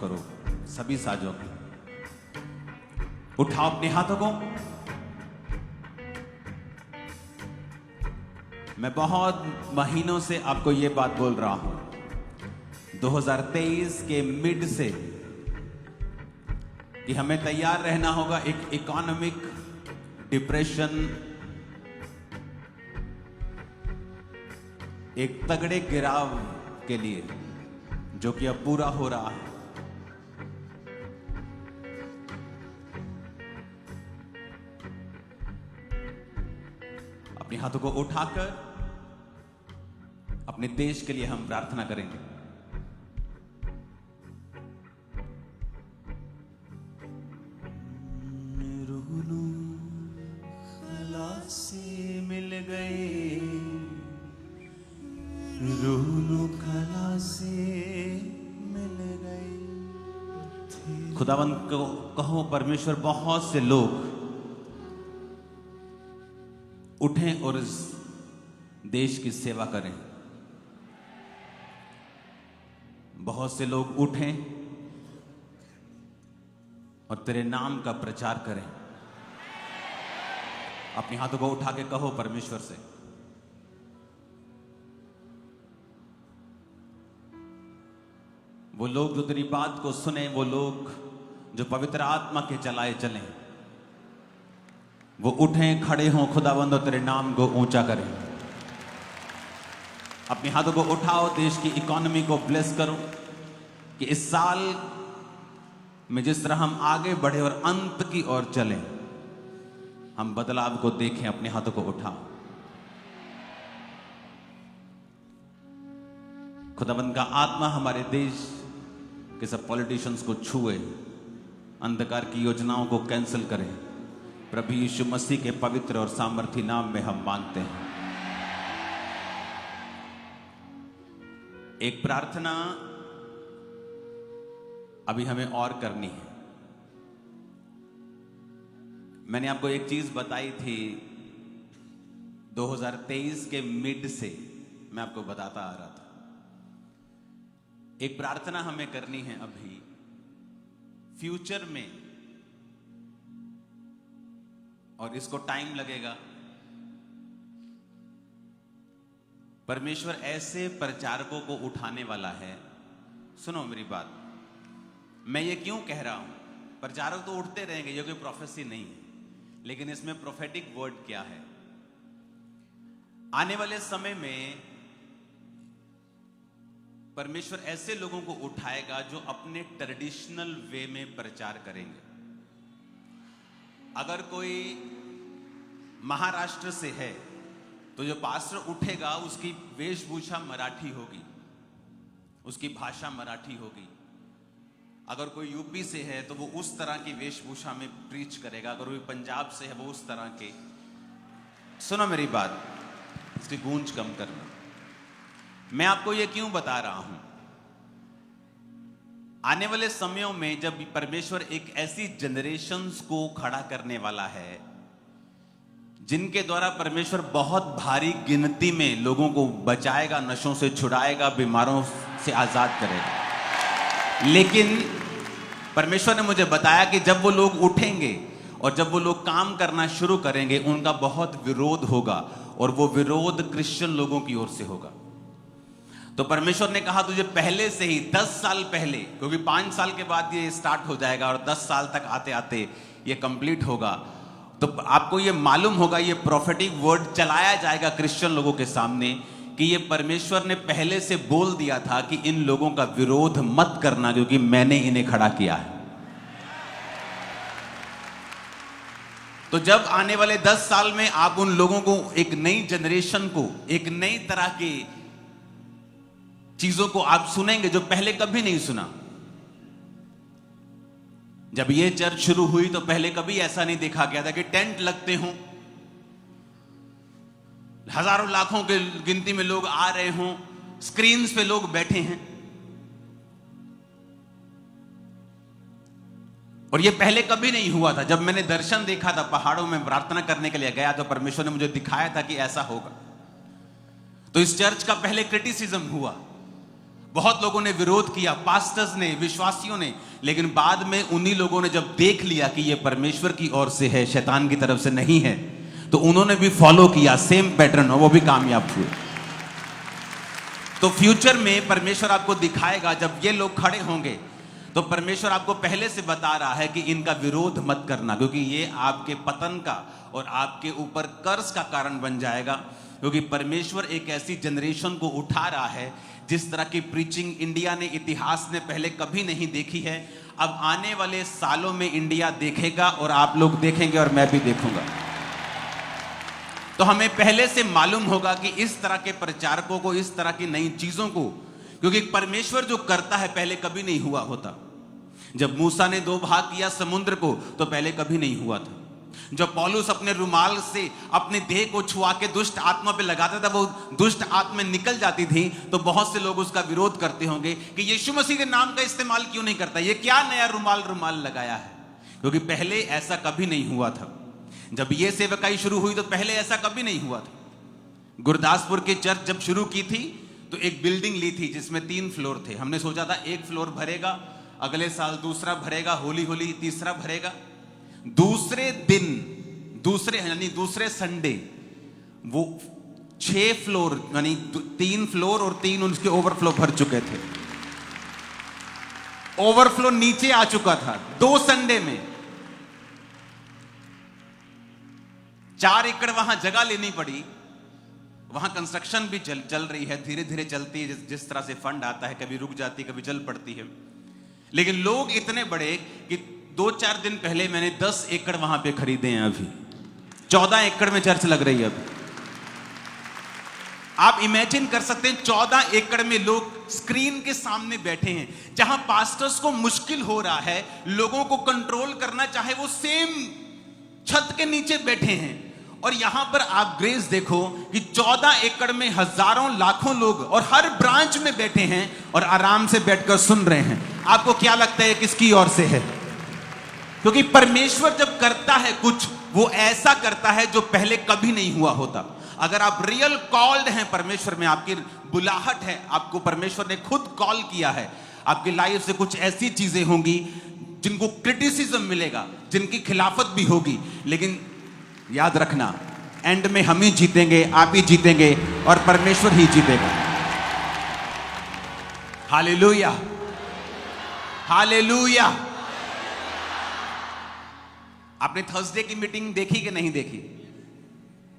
करो सभी साजों की। उठाओ अपने हाथों को। मैं बहुत महीनों से आपको यह बात बोल रहा हूं, 2023 के मिड से, कि हमें तैयार रहना होगा एक इकोनॉमिक डिप्रेशन, एक तगड़े गिराव के लिए जो कि अब पूरा हो रहा है। अपने हाथों को उठाकर अपने देश के लिए हम प्रार्थना करेंगे। रूनू खलासी मिल गए, रूनू खलासी मिल गए। खुदावंद को कहो परमेश्वर, बहुत से लोग उठें और इस देश की सेवा करें। बहुत से लोग उठें और तेरे नाम का प्रचार करें। अपने हाथों को उठा के कहो परमेश्वर से। वो लोग जो तेरी बात को सुने, वो लोग जो पवित्र आत्मा के चलाए चलें, वो उठें, खड़े हों खुदावंद और तेरे नाम को ऊंचा करें। अपने हाथों को उठाओ, देश की इकोनॉमी को ब्लेस करो कि इस साल में जिस तरह हम आगे बढ़े और अंत की ओर चलें, हम बदलाव को देखें। अपने हाथों को उठाओ। खुदावंद का आत्मा हमारे देश के सब पॉलिटिशियंस को छुए, अंधकार की योजनाओं को कैंसिल करें। प्रभु यीशु मसीह के पवित्र और सामर्थी नाम में हम मांगते हैं। एक प्रार्थना अभी हमें और करनी है। मैंने आपको एक चीज बताई थी 2023 के मिड से, मैं आपको बताता आ रहा था। एक प्रार्थना हमें करनी है अभी फ्यूचर में, और इसको टाइम लगेगा। परमेश्वर ऐसे प्रचारकों को उठाने वाला है। सुनो मेरी बात, मैं ये क्यों कह रहा हूं? प्रचारक तो उठते रहेंगे, ये कोई प्रोफेसी नहीं है, लेकिन इसमें प्रोफेटिक वर्ड क्या है? आने वाले समय में परमेश्वर ऐसे लोगों को उठाएगा जो अपने ट्रेडिशनल वे में प्रचार करेंगे। अगर कोई महाराष्ट्र से है तो जो पास्टर उठेगा उसकी वेशभूषा मराठी होगी, उसकी भाषा मराठी होगी। अगर कोई यूपी से है तो वो उस तरह की वेशभूषा में प्रीच करेगा। अगर कोई पंजाब से है वो उस तरह के। सुनो मेरी बात, इसकी गूंज कम करना। मैं आपको ये क्यों बता रहा हूं? आने वाले समयों में जब परमेश्वर एक ऐसी जनरेशन्स को खड़ा करने वाला है जिनके द्वारा परमेश्वर बहुत भारी गिनती में लोगों को बचाएगा, नशों से छुड़ाएगा, बीमारों से आजाद करेगा। लेकिन परमेश्वर ने मुझे बताया कि जब वो लोग उठेंगे और जब वो लोग काम करना शुरू करेंगे, उनका बहुत विरोध होगा, और वो विरोध क्रिश्चियन लोगों की ओर से होगा। तो परमेश्वर ने कहा तुझे पहले से ही 10 साल पहले, क्योंकि 5 साल के बाद ये स्टार्ट हो जाएगा और 10 साल तक आते आते ये कंप्लीट होगा, तो आपको ये मालूम होगा, ये प्रोफेटिक वर्ड चलाया जाएगा क्रिश्चियन लोगों के सामने कि ये परमेश्वर ने पहले से बोल दिया था कि इन लोगों का विरोध मत करना, क्योंकि मैंने इन्हें खड़ा किया है। तो जब आने वाले 10 साल में आप उन लोगों को, एक नई जनरेशन को, एक नई तरह की चीजों को आप सुनेंगे जो पहले कभी नहीं सुना। जब ये चर्च शुरू हुई तो पहले कभी ऐसा नहीं देखा गया था कि टेंट लगते हों, हजारों लाखों के गिनती में लोग आ रहे हों, स्क्रीन्स पे लोग बैठे हैं। और ये पहले कभी नहीं हुआ था। जब मैंने दर्शन देखा था, पहाड़ों में प्रार्थना करने के लिए गया, तो परमेश्वर ने मुझे दिखाया था कि ऐसा होगा। तो इस चर्च का पहले क्रिटिसिज्म हुआ, बहुत लोगों ने विरोध किया, पास्टर्स ने, विश्वासियों ने, लेकिन बाद में उन्हीं लोगों ने जब देख लिया कि ये परमेश्वर की ओर से है, शैतान की तरफ से नहीं है, तो उन्होंने भी फॉलो किया सेम पैटर्न और वो भी कामयाब हुए। तो फ्यूचर में परमेश्वर आपको दिखाएगा, जब ये लोग खड़े होंगे तो परमेश्वर आपको पहले से बता रहा है कि इनका विरोध मत करना, क्योंकि ये आपके पतन का और आपके ऊपर कर्ज का कारण बन जाएगा। क्योंकि परमेश्वर एक ऐसी जनरेशन को उठा रहा है जिस तरह की प्रीचिंग इंडिया ने, इतिहास ने पहले कभी नहीं देखी है। अब आने वाले सालों में इंडिया देखेगा और आप लोग देखेंगे और मैं भी देखूंगा। तो हमें पहले से मालूम होगा कि इस तरह के प्रचारकों को, इस तरह की नई चीजों को, क्योंकि परमेश्वर जो करता है पहले कभी नहीं हुआ होता। जब मूसा ने 2 भाग किया समुद्र को, तो पहले कभी नहीं हुआ था। जब पौलुस अपने रुमाल से अपने देह को छुआ के दुष्ट आत्मा पे लगाता था, वो दुष्ट आत्मा निकल जाती थी, तो बहुत से लोग उसका विरोध करते होंगे कि यीशु मसीह के नाम का इस्तेमाल क्यों नहीं करता, ये क्या नया रुमाल लगाया है। क्योंकि पहले ऐसा कभी नहीं हुआ था। जब ये सेवकाई शुरू हुई तो पहले ऐसा कभी नहीं हुआ था। गुरदासपुर की चर्च जब शुरू की थी तो एक बिल्डिंग ली थी जिसमें 3 फ्लोर थे। हमने सोचा था 1 फ्लोर भरेगा, अगले साल दूसरा भरेगा, होली होली तीसरा भरेगा। दूसरे दिन, दूसरे संडे वो 6 फ्लोर, यानी 3 फ्लोर और 3 उसके ओवरफ्लो भर चुके थे। ओवरफ्लो नीचे आ चुका था 2 संडे में। 4 एकड़ वहां जगह लेनी पड़ी। वहां कंस्ट्रक्शन भी चल रही है, धीरे धीरे चलती है। जिस तरह से फंड आता है, कभी रुक जाती है, कभी चल पड़ती है। लेकिन लोग इतने बड़े कि 2-4 दिन पहले मैंने 10 एकड़ वहां पे खरीदे हैं। अभी 14 एकड़ में चर्च लग रही है। अभी आप इमेजिन कर सकते हैं 14 एकड़ में लोग स्क्रीन के सामने बैठे हैं, जहां पास्टर्स को मुश्किल हो रहा है लोगों को कंट्रोल करना, चाहे वो सेम छत के नीचे बैठे हैं। और यहां पर आप ग्रेस देखो कि 14 एकड़ में हजारों लाखों लोग और हर ब्रांच में बैठे हैं और आराम से बैठकर सुन रहे हैं। आपको क्या लगता है किसकी ओर से है? क्योंकि परमेश्वर जब करता है कुछ, वो ऐसा करता है जो पहले कभी नहीं हुआ होता। अगर आप रियल कॉल्ड हैं परमेश्वर में, आपकी बुलाहट है, आपको परमेश्वर ने खुद कॉल किया है, आपकी लाइफ से कुछ ऐसी चीजें होंगी जिनको क्रिटिसिज्म मिलेगा, जिनकी खिलाफत भी होगी, लेकिन याद रखना एंड में हम ही जीतेंगे, आप ही जीतेंगे और परमेश्वर ही जीतेगा। Hallelujah, hallelujah. आपने थर्सडे की मीटिंग देखी कि नहीं देखी?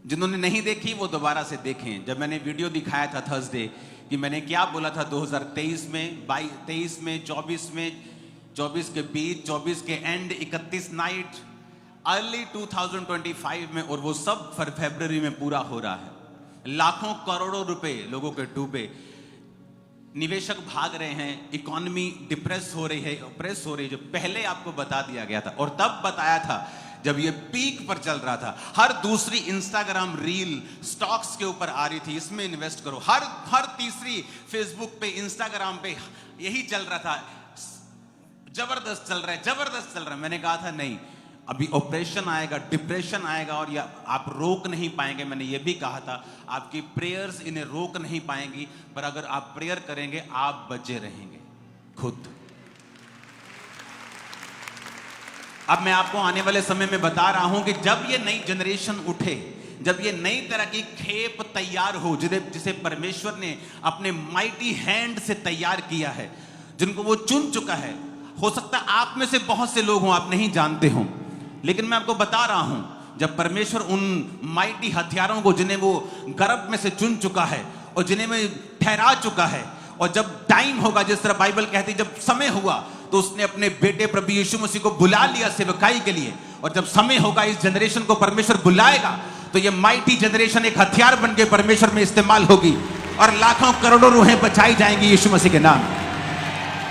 जिन्होंने नहीं देखी वो दोबारा से देखें। जब मैंने वीडियो दिखाया था थर्सडे कि मैंने क्या बोला था 2023 में, 23 में, 24 में, 24 के बीच, 24 के एंड, 31 नाइट, अर्ली 2025 में, और वो सब फरवरी में पूरा हो रहा है। लाखों करोड़ों रुपए लोगों के डूबे, निवेशक भाग रहे हैं, इकोनॉमी डिप्रेस हो रही है, ऑप्रेस हो रही है, जो पहले आपको बता दिया गया था। और तब बताया था जब ये पीक पर चल रहा था। हर दूसरी इंस्टाग्राम रील स्टॉक्स के ऊपर आ रही थी, इसमें इन्वेस्ट करो। हर तीसरी फेसबुक पे, इंस्टाग्राम पे यही चल रहा था, जबरदस्त चल रहा है, जबरदस्त चल रहा है। मैंने कहा था नहीं, अभी ऑपरेशन आएगा, डिप्रेशन आएगा और या आप रोक नहीं पाएंगे। मैंने ये भी कहा था आपकी प्रेयर्स इन्हें रोक नहीं पाएंगी, पर अगर आप प्रेयर करेंगे आप बचे रहेंगे खुद। अब मैं आपको आने वाले समय में बता रहा हूं कि जब ये नई जनरेशन उठे, जब ये नई तरह की खेप तैयार हो, जिसे परमेश्वर ने अपने माइटी हैंड से तैयार किया है, जिनको वो चुन चुका है। हो सकता है आप में से बहुत से लोग हों, आप नहीं जानते हों, लेकिन मैं आपको बता रहा हूं, जब परमेश्वर उन माइटी हथियारों को, जिन्हें वो गर्भ में से चुन चुका है और जिन्हें में ठहरा चुका है, और जब टाइम होगा, जिस तरह बाइबल कहती है जब समय हुआ, तो उसने अपने बेटे प्रभु यीशु मसीह को बुला लिया सेवकाई के लिए। और जब समय होगा, इस जनरेशन को परमेश्वर बुलाएगा, तो ये माइटी जनरेशन एक हथियार बन के परमेश्वर में इस्तेमाल होगी और लाखों करोड़ों रूहें बचाई जाएंगी यीशु मसीह के नाम।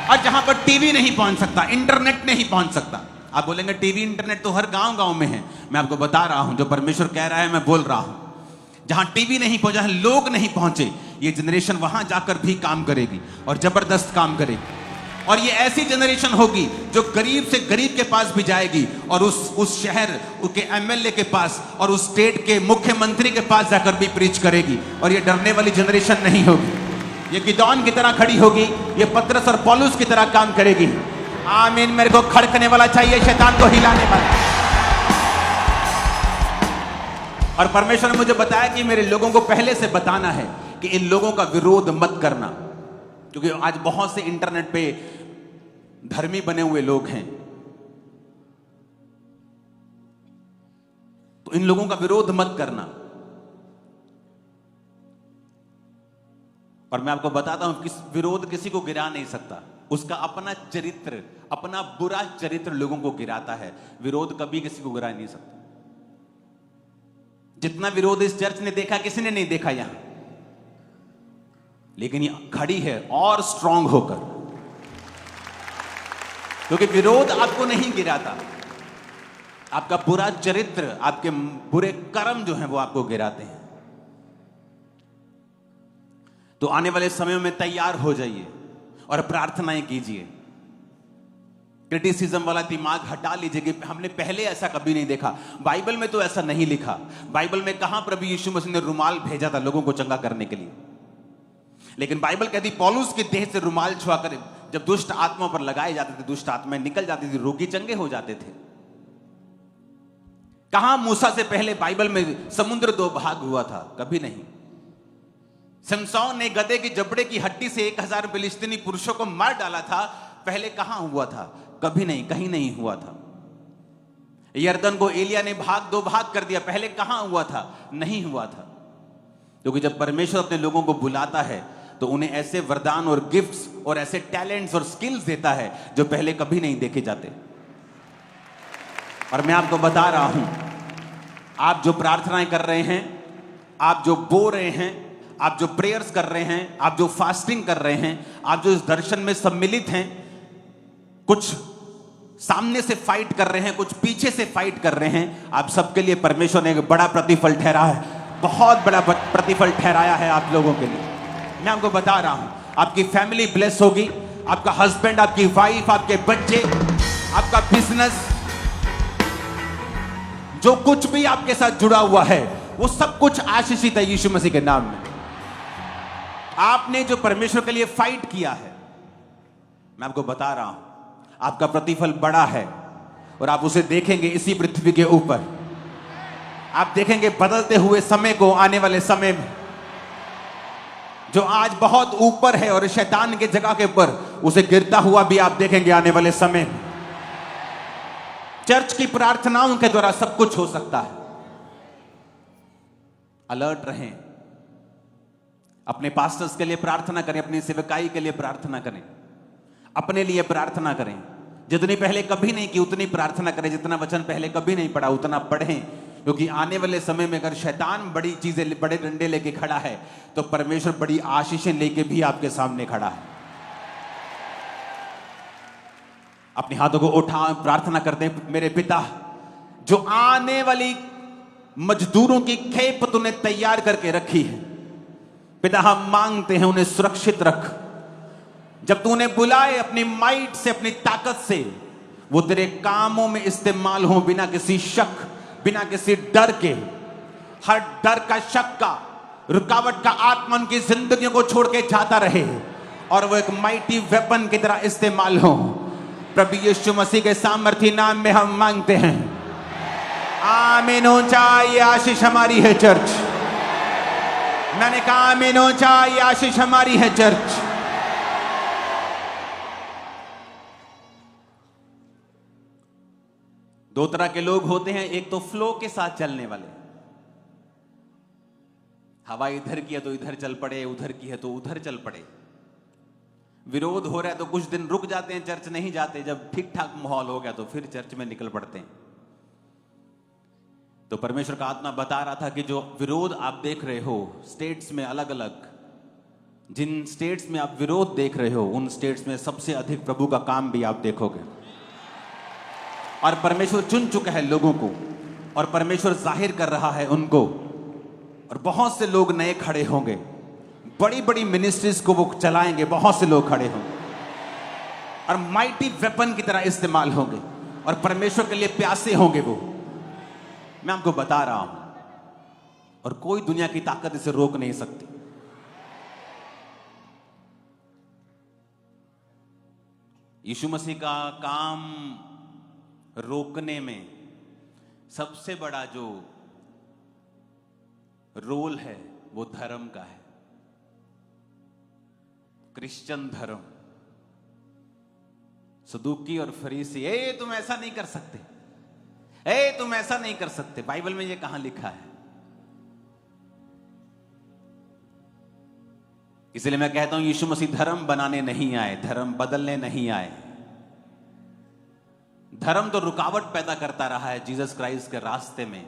और जहां पर टीवी नहीं पहुंच सकता, इंटरनेट नहीं पहुंच सकता, आप बोलेंगे टीवी इंटरनेट तो हर गांव में है। मैं आपको बता रहा हूं, जो परमेश्वर कह रहा है मैं बोल रहा हूं। जहां टीवी नहीं पहुंचा, लोग नहीं पहुंचे, ये जनरेशन वहां जाकर भी काम करेगी और जबरदस्त काम करेगी। और ये ऐसी जनरेशन होगी जो गरीब से गरीब के पास भी जाएगी और उस शहर के एमएलए के पास और उस स्टेट के मुख्यमंत्री के पास जाकर भी प्रीच करेगी। और ये डरने वाली जनरेशन नहीं होगी। ये गिदोन की तरह खड़ी होगी, ये पतरस और पौलुस की तरह काम करेगी। आमीन। मेरे को खड़कने वाला चाहिए, शैतान को हिलाने वाला। और परमेश्वर ने मुझे बताया कि मेरे लोगों को पहले से बताना है कि इन लोगों का विरोध मत करना, क्योंकि आज बहुत से इंटरनेट पे धर्मी बने हुए लोग हैं, तो इन लोगों का विरोध मत करना। और मैं आपको बताता हूं, विरोध किसी को गिरा नहीं सकता, उसका अपना चरित्र, अपना बुरा चरित्र लोगों को गिराता है। विरोध कभी किसी को गिरा नहीं सकता। जितना विरोध इस चर्च ने देखा, किसी ने नहीं देखा यहां, लेकिन ये खड़ी है और स्ट्रांग होकर, क्योंकि विरोध आपको नहीं गिराता, आपका बुरा चरित्र, आपके बुरे कर्म जो हैं वो आपको गिराते हैं। तो आने वाले समयों में तैयार हो जाइए और प्रार्थनाएं कीजिए। क्रिटिसिज्म वाला दिमाग हटा लीजिए कि हमने पहले ऐसा कभी नहीं देखा, बाइबल में तो ऐसा नहीं लिखा। बाइबल में कहां प्रभु यीशु मसीह ने रुमाल भेजा था लोगों को चंगा करने के लिए? लेकिन बाइबल कहती पौलुस के देह से रुमाल छुआ कर जब दुष्ट आत्माओं पर लगाए जाते थे, दुष्ट आत्माएं निकल जाती थी, रोगी चंगे हो जाते थे। कहां मूसा से पहले बाइबल में समुद्र दो भाग हुआ था? कभी नहीं। सिमसौन ने गधे की जबड़े की हड्डी से 1000 फिलिस्तीनी पुरुषों को मार डाला था, पहले कहां हुआ था? कभी नहीं, कहीं नहीं हुआ था। यरदन को एलिया ने दो भाग कर दिया, पहले कहां हुआ था? नहीं हुआ था। क्योंकि जब परमेश्वर अपने लोगों को बुलाता है तो उन्हें ऐसे वरदान और गिफ्ट्स और ऐसे टैलेंट्स और स्किल्स देता है जो पहले कभी नहीं देखे जाते। और मैं आपको बता रहा हूं, आप जो प्रार्थनाएं कर रहे हैं, आप जो बो रहे हैं, आप जो प्रेयर्स कर रहे हैं, आप जो फास्टिंग कर रहे हैं, आप जो इस दर्शन में सम्मिलित हैं, कुछ सामने से फाइट कर रहे हैं, कुछ पीछे से फाइट कर रहे हैं, आप सबके लिए परमेश्वर ने एक बड़ा प्रतिफल ठहरा है, बहुत बड़ा प्रतिफल ठहराया है आप लोगों के लिए। मैं आपको बता रहा हूं, आपकी फैमिली ब्लेस होगी, आपका हस्बैंड, आपकी वाइफ, आपके बच्चे, आपका बिजनेस, जो कुछ भी आपके साथ जुड़ा हुआ है वो सब कुछ आशीषित है यीशु मसीह के नाम में। आपने जो परमेश्वर के लिए फाइट किया है, मैं आपको बता रहा हूं, आपका प्रतिफल बड़ा है और आप उसे देखेंगे इसी पृथ्वी के ऊपर। आप देखेंगे बदलते हुए समय को, आने वाले समय में जो आज बहुत ऊपर है और शैतान के जगह के ऊपर, उसे गिरता हुआ भी आप देखेंगे आने वाले समय में। चर्च की प्रार्थनाओं के द्वारा सब कुछ हो सकता है। अलर्ट रहें, अपने पास्टर्स के लिए प्रार्थना करें, अपनी सेवकाई के लिए प्रार्थना करें, अपने लिए प्रार्थना करें। जितनी पहले कभी नहीं की उतनी प्रार्थना करें, जितना वचन पहले कभी नहीं पढ़ा उतना पढ़ें, क्योंकि आने वाले समय में अगर शैतान बड़ी चीजें, बड़े डंडे लेके खड़ा है, तो परमेश्वर बड़ी आशीषें लेके भी आपके सामने खड़ा है। अपने हाथों को उठा प्रार्थना करते हैं, मेरे पिता, जो आने वाली मजदूरों की खेप तूने तैयार करके रखी है, पिता हम मांगते हैं उन्हें सुरक्षित रख। जब तूने बुलाए अपनी माइट से, अपनी ताकत से, वो तेरे कामों में इस्तेमाल हो, बिना किसी शक, बिना किसी डर के। हर डर का, शक का, रुकावट का आत्मा उनकी जिंदगियों को छोड़ के जाता रहे और वो एक माइटी वेपन की तरह इस्तेमाल हो। प्रभु यीशु मसीह के सामर्थी नाम में हम मांगते हैं, आमीन। ऊंचा ये आशीष हमारी है चर्च। मैंने कहा आमीन, ऊंचा ये आशीष हमारी है चर्च। दो तरह के लोग होते हैं, एक तो फ्लो के साथ चलने वाले, हवा इधर की है तो इधर चल पड़े, उधर की है तो उधर चल पड़े। विरोध हो रहा है तो कुछ दिन रुक जाते हैं, चर्च नहीं जाते, जब ठीक ठाक माहौल हो गया तो फिर चर्च में निकल पड़ते हैं। तो परमेश्वर का आत्मा बता रहा था कि जो विरोध आप देख रहे हो स्टेट्स में, अलग अलग जिन स्टेट्स में आप विरोध देख रहे हो, उन स्टेट्स में सबसे अधिक प्रभु का काम भी आप देखोगे। और परमेश्वर चुन चुका है लोगों को, और परमेश्वर जाहिर कर रहा है उनको, और बहुत से लोग नए खड़े होंगे, बड़ी बड़ी मिनिस्ट्रीज को वो चलाएंगे, बहुत से लोग खड़े होंगे और माइटी वेपन की तरह इस्तेमाल होंगे और परमेश्वर के लिए प्यासे होंगे वो। मैं आपको बता रहा हूं, और कोई दुनिया की ताकत इसे रोक नहीं सकती। यीशु मसीह का काम रोकने में सबसे बड़ा जो रोल है वो धर्म का है, क्रिश्चियन धर्म। सदूकी और फरीसी, तुम ऐसा नहीं कर सकते, तुम ऐसा नहीं कर सकते। बाइबल में ये कहां लिखा है? इसलिए मैं कहता हूं यीशु मसीह धर्म बनाने नहीं आए, धर्म बदलने नहीं आए। धर्म तो रुकावट पैदा करता रहा है जीसस क्राइस्ट के रास्ते में।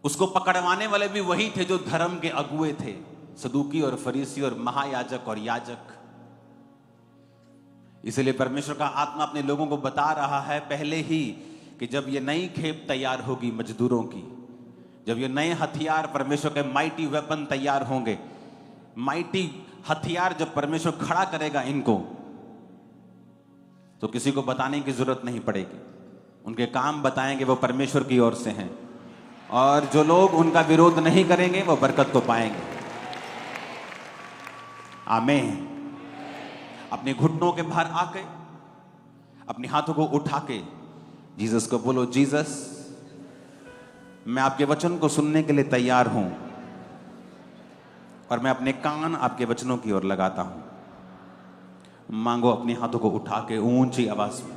उसको पकड़वाने वाले भी वही थे जो धर्म के अगुए थे, सदूकी और फरीसी और महायाजक और याजक। इसलिए परमेश्वर का आत्मा अपने लोगों को बता रहा है पहले ही कि जब ये नई खेप तैयार होगी मजदूरों की, जब ये नए हथियार परमेश्वर के माइटी वेपन तैयार होंगे, माइटी हथियार जब परमेश्वर खड़ा करेगा इनको, तो किसी को बताने की जरूरत नहीं पड़ेगी। उनके काम बताएंगे वो परमेश्वर की ओर से हैं, और जो लोग उनका विरोध नहीं करेंगे वो बरकत को पाएंगे। आमीन। अपने घुटनों के बाहर आके अपने हाथों को उठा के जीसस को बोलो, जीसस मैं आपके वचन को सुनने के लिए तैयार हूं, और मैं अपने कान आपके वचनों की ओर लगाता हूं। मांगो अपने हाथों को उठा के ऊंची आवाज में।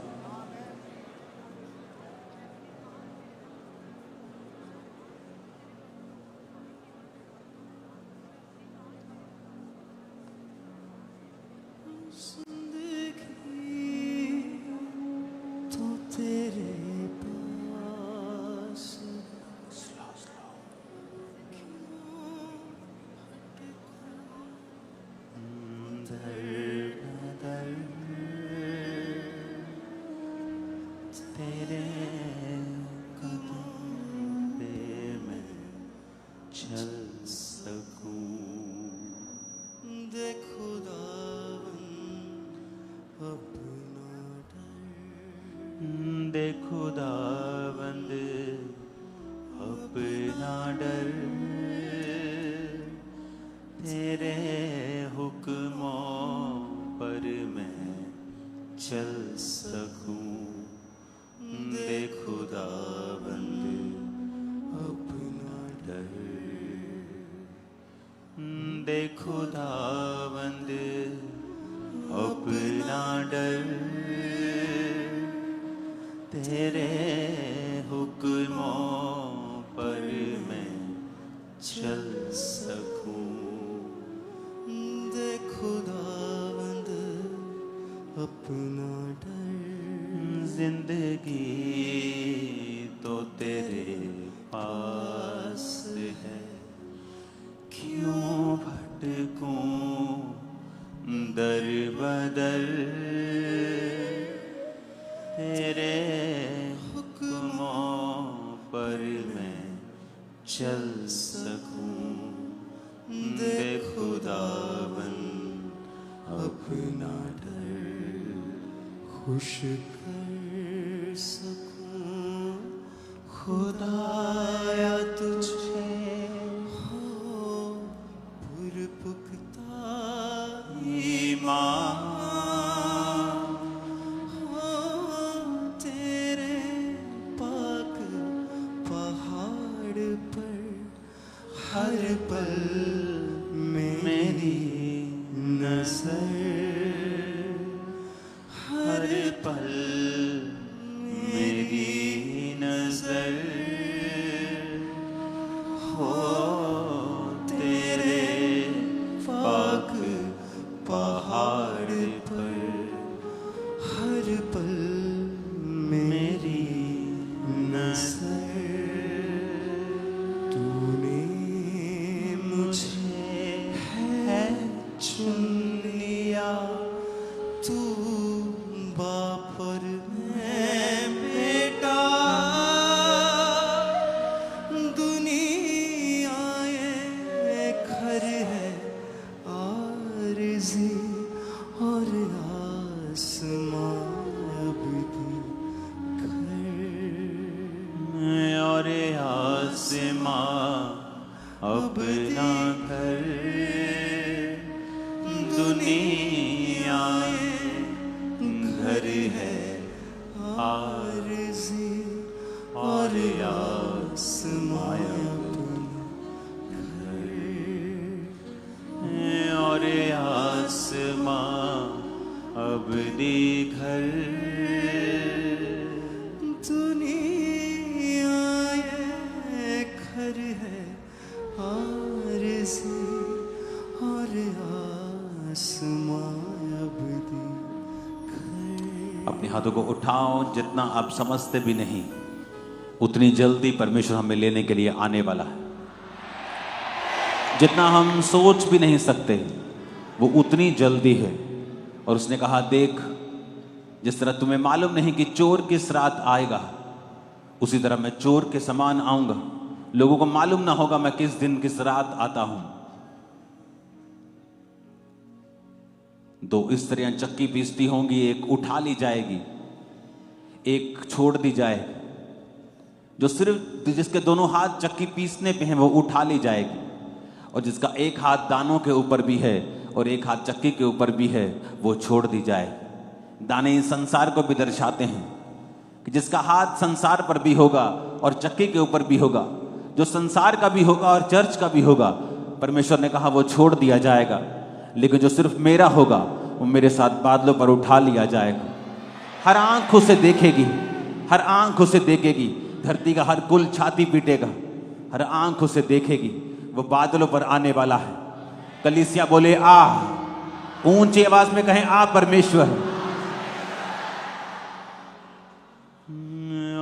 खुदावंद अपना डर, तेरे हुक्मों पर मैं चल सकूं। दे खुदावंद अपना डर, दे खुदावंद अपना डर, तेरे हुक्मों पर मैं चल सकूं। दे खुदावंद अपना डर, जिंदगी तो तेरे पास है, क्यों भटकूं दर बदर, तेरे हुक्मों पर मैं चल सकूं। दे खुदावंद अपना डर खुश कर सकूं। खुदाया तुझे हो पुरपुख्ता ईमान, हर पल मेरी नजर, हर पल मेरी नजर हो तेरे पाक पहाड़ पर, हर पल मेरी नजर। चुन लिया तू बाप और मैं बेटा, दुनिया ये घर है आरज़ी और आसमान आरज़ी और आसमां और आसमां अब दे घर, दुनिया ये घर है आरज़ी और आसमां अब दे घर। अपने हाथों को उठाओ। जितना आप समझते भी नहीं उतनी जल्दी परमेश्वर हमें लेने के लिए आने वाला है। जितना हम सोच भी नहीं सकते वो उतनी जल्दी है। और उसने कहा, देख, जिस तरह तुम्हें मालूम नहीं कि चोर किस रात आएगा, उसी तरह मैं चोर के समान आऊंगा। लोगों को मालूम ना होगा मैं किस दिन किस रात आता हूं। दो स्त्रियां चक्की पीसती होंगी, एक उठा ली जाएगी, एक छोड़ दी जाएगी। जो सिर्फ जिसके दोनों हाथ चक्की पीसने पे हैं वो उठा ली जाएगी, और जिसका एक हाथ दानों के ऊपर भी है और एक हाथ चक्की के ऊपर भी है वो छोड़ दी जाए। दाने इस संसार को भी दर्शाते हैं कि जिसका हाथ संसार पर भी होगा और चक्की के ऊपर भी होगा, जो संसार का भी होगा और चर्च का भी होगा, परमेश्वर ने कहा वो छोड़ दिया जाएगा। लेकिन जो सिर्फ मेरा होगा वो मेरे साथ बादलों पर उठा लिया जाएगा। हर आंख उसे देखेगी, हर आंख उसे देखेगी। धरती का हर कुल छाती पीटेगा, हर आंख उसे देखेगी। वो बादलों पर आने वाला है। कलीसिया बोले आ, ऊंची आवाज में कहें आ परमेश्वर।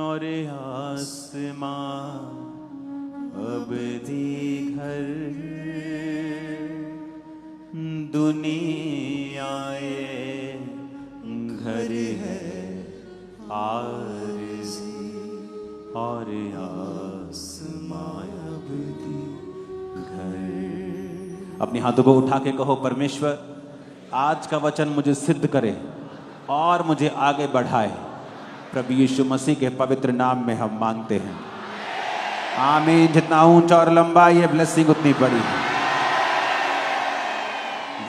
और आसमां अब दे घर, दुनिया ये घर है आरज़ी और आसमां अब दे घर। अपने हाथों को उठा के कहो, परमेश्वर आज का वचन मुझे सिद्ध करे और मुझे आगे बढ़ाए। प्रभु यीशु मसीह के पवित्र नाम में हम मांगते हैं, आमीन। जितना ऊंचा और लंबा ये ब्लेसिंग उतनी बड़ी है।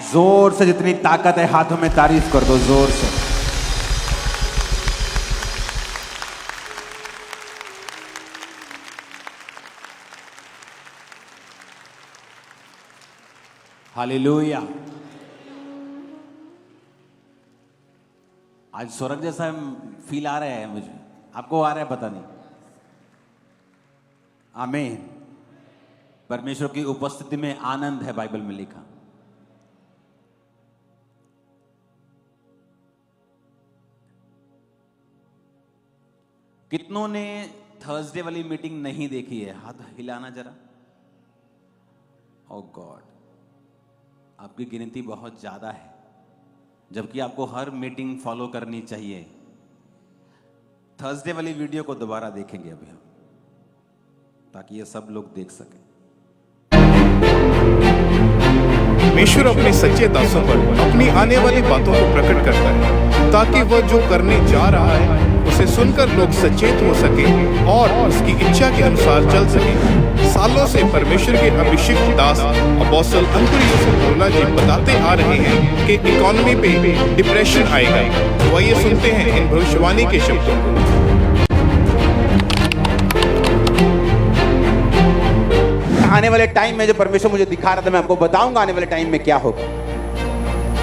जोर से जितनी ताकत है हाथों में तारीफ कर दो, जोर से। हालेलुया। आज स्वर्ग जैसा फील आ रहा है मुझे, आपको आ रहा है पता नहीं। आमीन। परमेश्वर की उपस्थिति में आनंद है, बाइबल में लिखा। कितनों ने थर्सडे वाली मीटिंग नहीं देखी है? हाथ हिलाना जरा। ओ गॉड, आपकी गिनती बहुत ज्यादा है, जबकि आपको हर मीटिंग फॉलो करनी चाहिए। थर्सडे वाली वीडियो को दोबारा देखेंगे अभी हम, ताकि ये सब लोग देख सकें। परमेश्वर अपने सच्चे दासों पर अपनी आने वाली बातों को प्रकट करता है, ताकि वह जो करने जा रहा है उसे सुनकर लोग सचेत हो सके और उसकी इच्छा के अनुसार चल सके। सालों से परमेश्वर के अभिषिक्त दास अपोस्टल अंकुर यूसुफ बोला जी बताते आ रहे हैं कि इकोनॉमी पे डिप्रेशन आएगा। तो आइए सुनते हैं इन भविष्यवाणी के शब्दों को। आने वाले टाइम में जो परमेश्वर मुझे दिखा रहा था, मैं आपको बताऊंगा आने वाले टाइम में क्या होगा,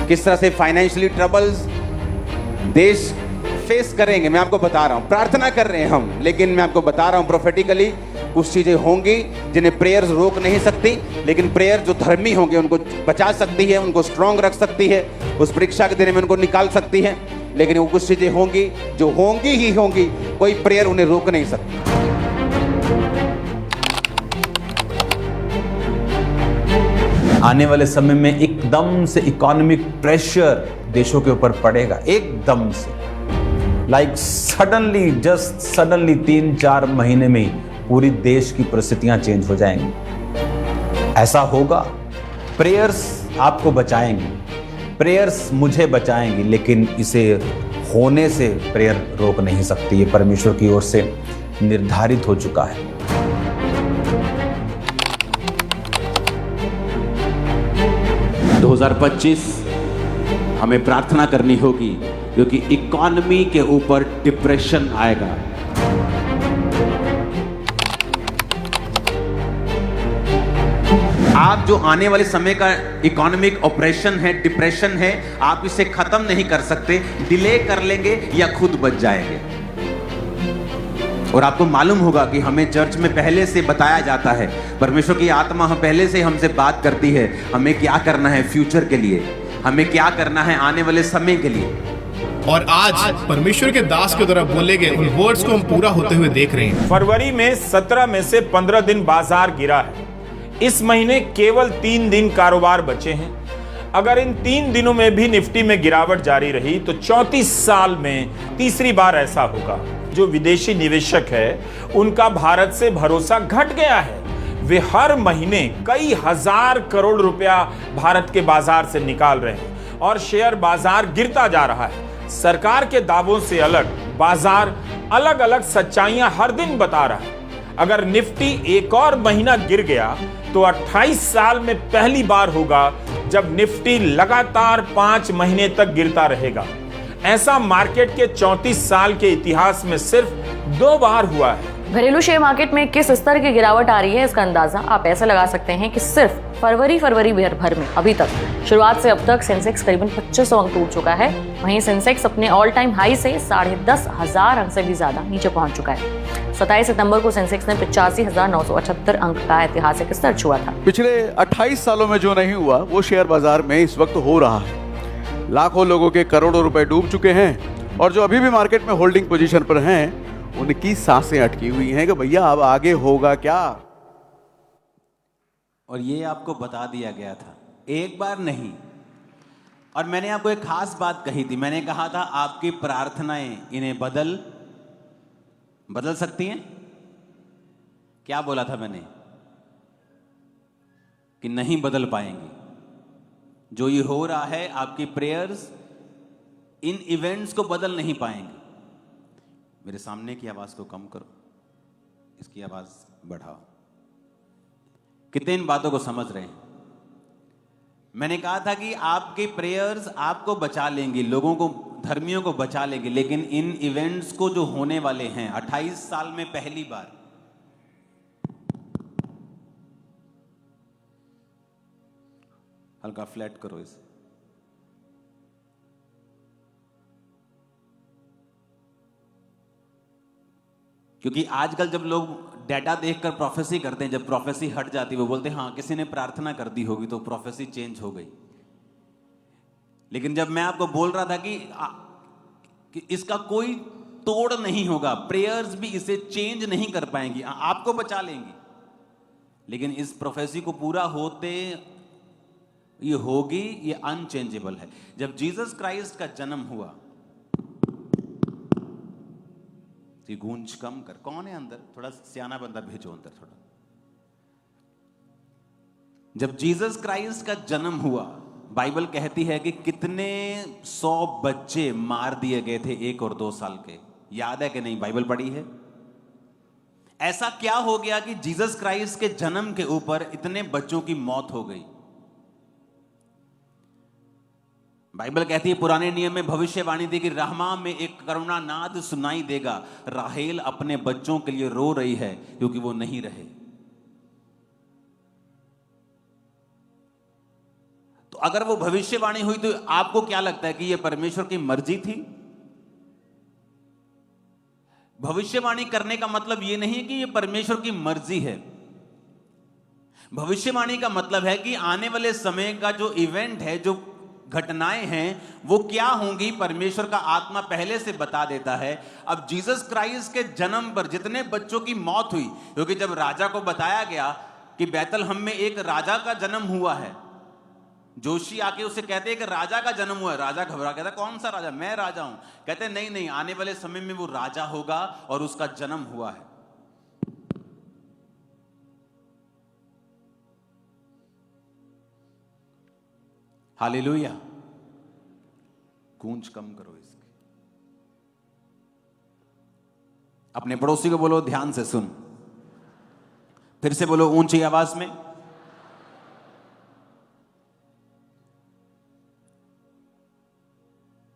किस तरह से फाइनेंशियली ट्रबल्स देश फेस करेंगे। मैं आपको बता रहा हूं, प्रार्थना कर रहे हैं हम, लेकिन मैं आपको बता रहा हूं प्रोफेटिकली कुछ चीजें होंगी जिन्हें प्रेयर्स रोक नहीं सकती, लेकिन प्रेयर जो धर्मी होंगे उनको बचा सकती है, उनको स्ट्रांग रख सकती है, उस परीक्षा के दिन में उनको निकाल सकती है। लेकिन वो कुछ चीजें होंगी जो होंगी ही होंगी, कोई प्रेयर उन्हें रोक नहीं सकती। आने वाले समय में एकदम से इकोनॉमिक प्रेशर देशों के ऊपर पड़ेगा, एकदम से, लाइक सडनली, जस्ट सडनली 3-4 महीने में ही पूरी देश की परिस्थितियां चेंज हो जाएंगी। ऐसा होगा। प्रेयर्स आपको बचाएंगी, प्रेयर्स मुझे बचाएंगी, लेकिन इसे होने से प्रेयर रोक नहीं सकती। ये परमेश्वर की ओर से निर्धारित हो चुका है। हमें प्रार्थना करनी होगी क्योंकि इकोनॉमी के ऊपर डिप्रेशन आएगा। आप जो आने वाले समय का इकोनॉमिक ऑपरेशन है, डिप्रेशन है, आप इसे खत्म नहीं कर सकते, डिले कर लेंगे या खुद बच जाएंगे। और आपको मालूम होगा कि हमें चर्च में पहले से बताया जाता है, परमेश्वर की आत्मा हम पहले से हमसे बात करती है, हमें क्या करना है फ्यूचर के लिए, हमें क्या करना है आने वाले समय के लिए। और आज परमेश्वर के दास के द्वारा बोले गए उन वर्ड्स को हम पूरा होते हुए देख रहे हैं। फरवरी में 17 में से 15 दिन बाजार गिरा है। इस महीने केवल 3 दिन कारोबार बचे हैं। अगर इन 3 दिनों में भी निफ्टी में गिरावट जारी रही तो 34 साल में तीसरी बार ऐसा होगा। जो विदेशी निवेशक है उनका भारत से भरोसा घट गया है। वे हर महीने कई हजार करोड़ रुपया भारत के बाजार से निकाल रहे हैं और शेयर बाजार गिरता जा रहा है। सरकार के दावों से अलग बाजार अलग अलग सच्चाइयां हर दिन बता रहा है। अगर निफ्टी एक और महीना गिर गया तो 28 साल में पहली बार होगा जब निफ्टी लगातार 5 महीने तक गिरता रहेगा। ऐसा मार्केट के 34 साल के इतिहास में सिर्फ 2 बार हुआ है। घरेलू शेयर मार्केट में किस स्तर की गिरावट आ रही है, इसका अंदाजा आप ऐसा लगा सकते हैं कि सिर्फ फरवरी भर में अभी तक शुरुआत से अब तक सेंसेक्स करीबन 2500 अंक टूट चुका है। वहीं सेंसेक्स अपने ऑल टाइम हाई से 10,500 अंक से भी ज्यादा नीचे पहुंच चुका है। 27 सितंबर को सेंसेक्स ने 85,978 अंक का ऐतिहासिक स्तर छुआ था। पिछले 28 सालों में जो नहीं हुआ वो शेयर बाजार में इस वक्त हो रहा है। लाखों लोगों के करोड़ों रुपए डूब चुके हैं और जो अभी भी मार्केट में होल्डिंग पोजीशन पर हैं उनकी सांसें अटकी हुई हैं कि भैया अब आगे होगा क्या। और ये आपको बता दिया गया था, एक बार नहीं। और मैंने आपको एक खास बात कही थी, मैंने कहा था आपकी प्रार्थनाएं इन्हें बदल सकती हैं। क्या बोला था मैंने? कि नहीं बदल पाएंगी। जो ये हो रहा है, आपकी प्रेयर्स इन इवेंट्स को बदल नहीं पाएंगे। मेरे सामने की आवाज को कम करो, इसकी आवाज बढ़ाओ। कितने इन बातों को समझ रहे हैं? मैंने कहा था कि आपके प्रेयर्स आपको बचा लेंगी, लोगों को, धर्मियों को बचा लेंगे, लेकिन इन इवेंट्स को जो होने वाले हैं 28 साल में पहली बार, हल्का फ्लैट करो इसे। क्योंकि आजकल जब लोग डेटा देखकर प्रोफेसी करते हैं, जब प्रोफेसी हट जाती है वो बोलते हैं हाँ किसी ने प्रार्थना कर दी होगी तो प्रोफेसी चेंज हो गई। लेकिन जब मैं आपको बोल रहा था कि इसका कोई तोड़ नहीं होगा, प्रेयर्स भी इसे चेंज नहीं कर पाएंगी, आपको बचा लेंगी, लेकिन इस प्रोफेसी को पूरा होते ये होगी, ये अनचेंजेबल है। जब जीसस क्राइस्ट का जन्म हुआ, तो गूंज कम कर, कौन है अंदर? थोड़ा सियाना बंदा भेजो अंदर थोड़ा। जब जीसस क्राइस्ट का जन्म हुआ, बाइबल कहती है कि कितने 100 बच्चे मार दिए गए थे 1 और 2 साल के। याद है कि नहीं? बाइबल पढ़ी है। ऐसा क्या हो गया कि जीसस क्राइस्ट के जन्म के ऊपर इतने बच्चों की मौत हो गई? बाइबल कहती है, पुराने नियम में भविष्यवाणी थी कि रामा में एक करुणा नाद सुनाई देगा, राहेल अपने बच्चों के लिए रो रही है क्योंकि वो नहीं रहे। तो अगर वो भविष्यवाणी हुई तो आपको क्या लगता है कि ये परमेश्वर की मर्जी थी? भविष्यवाणी करने का मतलब ये नहीं है कि ये परमेश्वर की मर्जी है। भविष्यवाणी का मतलब है कि आने वाले समय का जो इवेंट है, जो घटनाएं हैं, वो क्या होंगी, परमेश्वर का आत्मा पहले से बता देता है। अब जीसस क्राइस्ट के जन्म पर जितने बच्चों की मौत हुई, क्योंकि जब राजा को बताया गया कि बैतलहम में एक राजा का जन्म हुआ है, जोशी आके उसे कहते हैं कि राजा का जन्म हुआ है। राजा घबरा, कहता कौन सा राजा? मैं राजा हूं। कहते नहीं नहीं, आने वाले समय में वो राजा होगा और उसका जन्म हुआ है। हालेलुया। गूंज कम करो इसकी। अपने पड़ोसी को बोलो ध्यान से सुन। फिर से बोलो ऊंची आवाज में।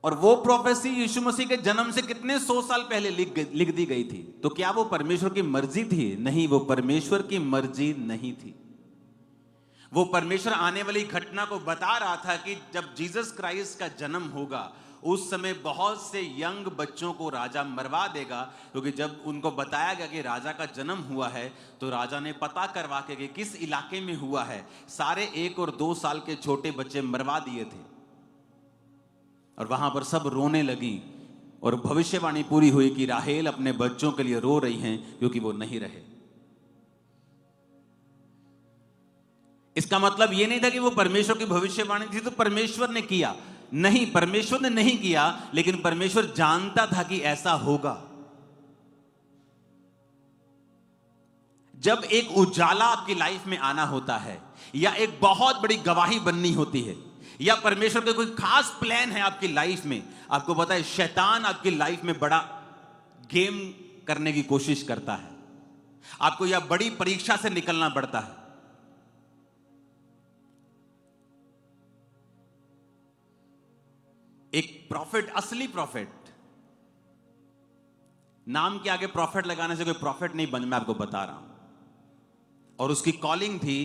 और वो प्रोफेसी यीशु मसीह के जन्म से कितने 100 साल पहले लिख दी गई थी। तो क्या वो परमेश्वर की मर्जी थी? नहीं, वो परमेश्वर की मर्जी नहीं थी। वो परमेश्वर आने वाली घटना को बता रहा था कि जब जीसस क्राइस्ट का जन्म होगा उस समय बहुत से यंग बच्चों को राजा मरवा देगा, क्योंकि जब उनको बताया गया कि राजा का जन्म हुआ है तो राजा ने पता करवा के कि किस इलाके में हुआ है, सारे 1 और 2 साल के छोटे बच्चे मरवा दिए थे। और वहां पर सब रोने लगी और भविष्यवाणी पूरी हुई कि राहेल अपने बच्चों के लिए रो रही हैं क्योंकि वो नहीं रहे। इसका मतलब यह नहीं था कि वो परमेश्वर की भविष्यवाणी थी तो परमेश्वर ने किया, नहीं, परमेश्वर ने नहीं किया, लेकिन परमेश्वर जानता था कि ऐसा होगा। जब एक उजाला आपकी लाइफ में आना होता है या एक बहुत बड़ी गवाही बननी होती है या परमेश्वर का कोई खास प्लान है आपकी लाइफ में, आपको पता है शैतान आपकी लाइफ में बड़ा गेम करने की कोशिश करता है, आपको यह बड़ी परीक्षा से निकलना पड़ता है। एक प्रॉफिट, असली प्रॉफिट, नाम के आगे प्रॉफिट लगाने से कोई प्रॉफिट नहीं बन, मैं आपको बता रहा हूं। और उसकी कॉलिंग थी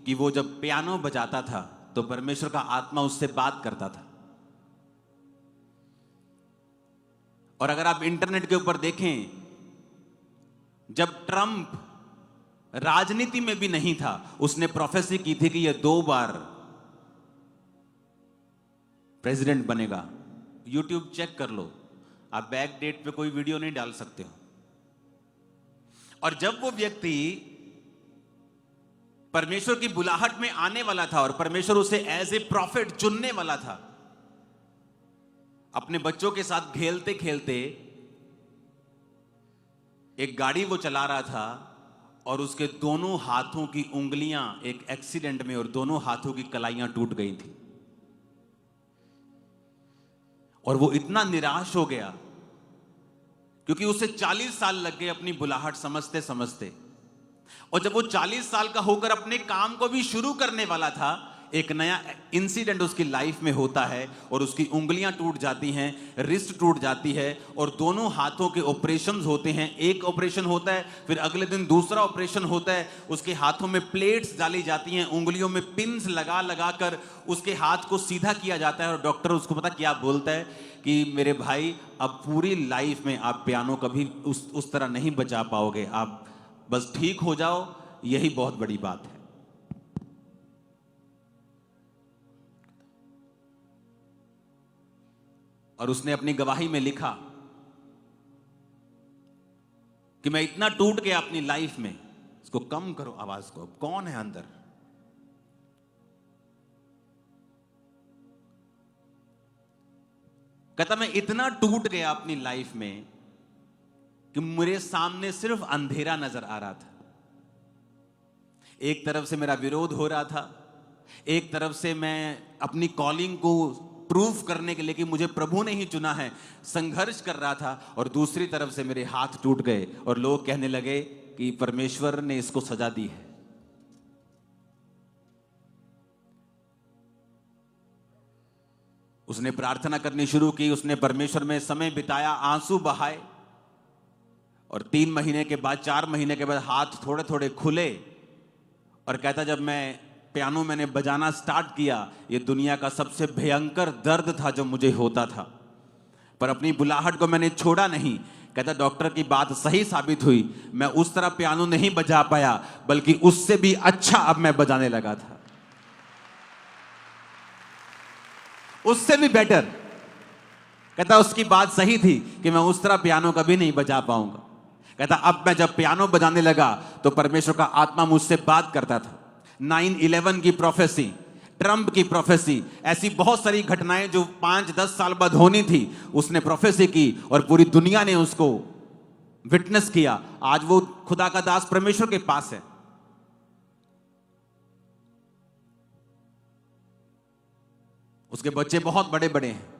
कि वो जब पियानो बजाता था तो परमेश्वर का आत्मा उससे बात करता था। और अगर आप इंटरनेट के ऊपर देखें, जब ट्रंप राजनीति में भी नहीं था उसने प्रोफेसी की थी कि यह 2 बार प्रेसिडेंट बनेगा। यूट्यूब चेक कर लो, आप बैक डेट पे कोई वीडियो नहीं डाल सकते हो। और जब वो व्यक्ति परमेश्वर की बुलाहट में आने वाला था और परमेश्वर उसे एज ए प्रॉफिट चुनने वाला था, अपने बच्चों के साथ खेलते खेलते एक गाड़ी वो चला रहा था और उसके दोनों हाथों की उंगलियां एक एक्सीडेंट में और दोनों हाथों की कलाइयां टूट गई थी। और वो इतना निराश हो गया क्योंकि उसे 40 साल लग गए अपनी बुलाहट समझते समझते। और जब वो 40 साल का होकर अपने काम को भी शुरू करने वाला था, एक नया इंसिडेंट उसकी लाइफ में होता है और उसकी उंगलियां टूट जाती हैं, रिस्ट टूट जाती है और दोनों हाथों के ऑपरेशंस होते हैं। एक ऑपरेशन होता है, फिर अगले दिन दूसरा ऑपरेशन होता है, उसके हाथों में प्लेट्स डाली जाती हैं, उंगलियों में पिन्स लगा लगा कर उसके हाथ को सीधा किया जाता है। और डॉक्टर उसको पता क्या बोलता है कि मेरे भाई, अब पूरी लाइफ में आप पियानो कभी उस तरह नहीं बजा पाओगे, आप बस ठीक हो जाओ, यही बहुत बड़ी बात है। और उसने अपनी गवाही में लिखा कि मैं इतना टूट गया अपनी लाइफ में। इसको कम करो आवाज को, अब कौन है अंदर? कहता मैं इतना टूट गया अपनी लाइफ में कि मेरे सामने सिर्फ अंधेरा नजर आ रहा था। एक तरफ से मेरा विरोध हो रहा था, एक तरफ से मैं अपनी कॉलिंग को प्रूफ करने के लिए कि मुझे प्रभु ने ही चुना है संघर्ष कर रहा था, और दूसरी तरफ से मेरे हाथ टूट गए और लोग कहने लगे कि परमेश्वर ने इसको सजा दी है। उसने प्रार्थना करनी शुरू की, उसने परमेश्वर में समय बिताया, आंसू बहाए, और 3 महीने के बाद, 4 महीने के बाद हाथ थोड़े थोड़े खुले। और कहता जब मैं पियानो मैंने बजाना स्टार्ट किया, ये दुनिया का सबसे भयंकर दर्द था जो मुझे होता था, पर अपनी बुलाहट को मैंने छोड़ा नहीं। कहता डॉक्टर की बात सही साबित हुई, मैं उस तरह पियानो नहीं बजा पाया, बल्कि उससे भी अच्छा अब मैं बजाने लगा था, उससे भी बेटर। कहता उसकी बात सही थी कि मैं उस तरह पियानो कभी नहीं बजा पाऊंगा। कहता अब मैं जब पियानो बजाने लगा तो परमेश्वर का आत्मा मुझसे बात करता था। 9/11 की प्रोफेसी, ट्रंप की प्रोफेसी, ऐसी बहुत सारी घटनाएं जो 5-10 साल बाद होनी थी, उसने प्रोफेसी की और पूरी दुनिया ने उसको विटनेस किया। आज वो खुदा का दास परमेश्वर के पास है। उसके बच्चे बहुत बड़े बड़े हैं।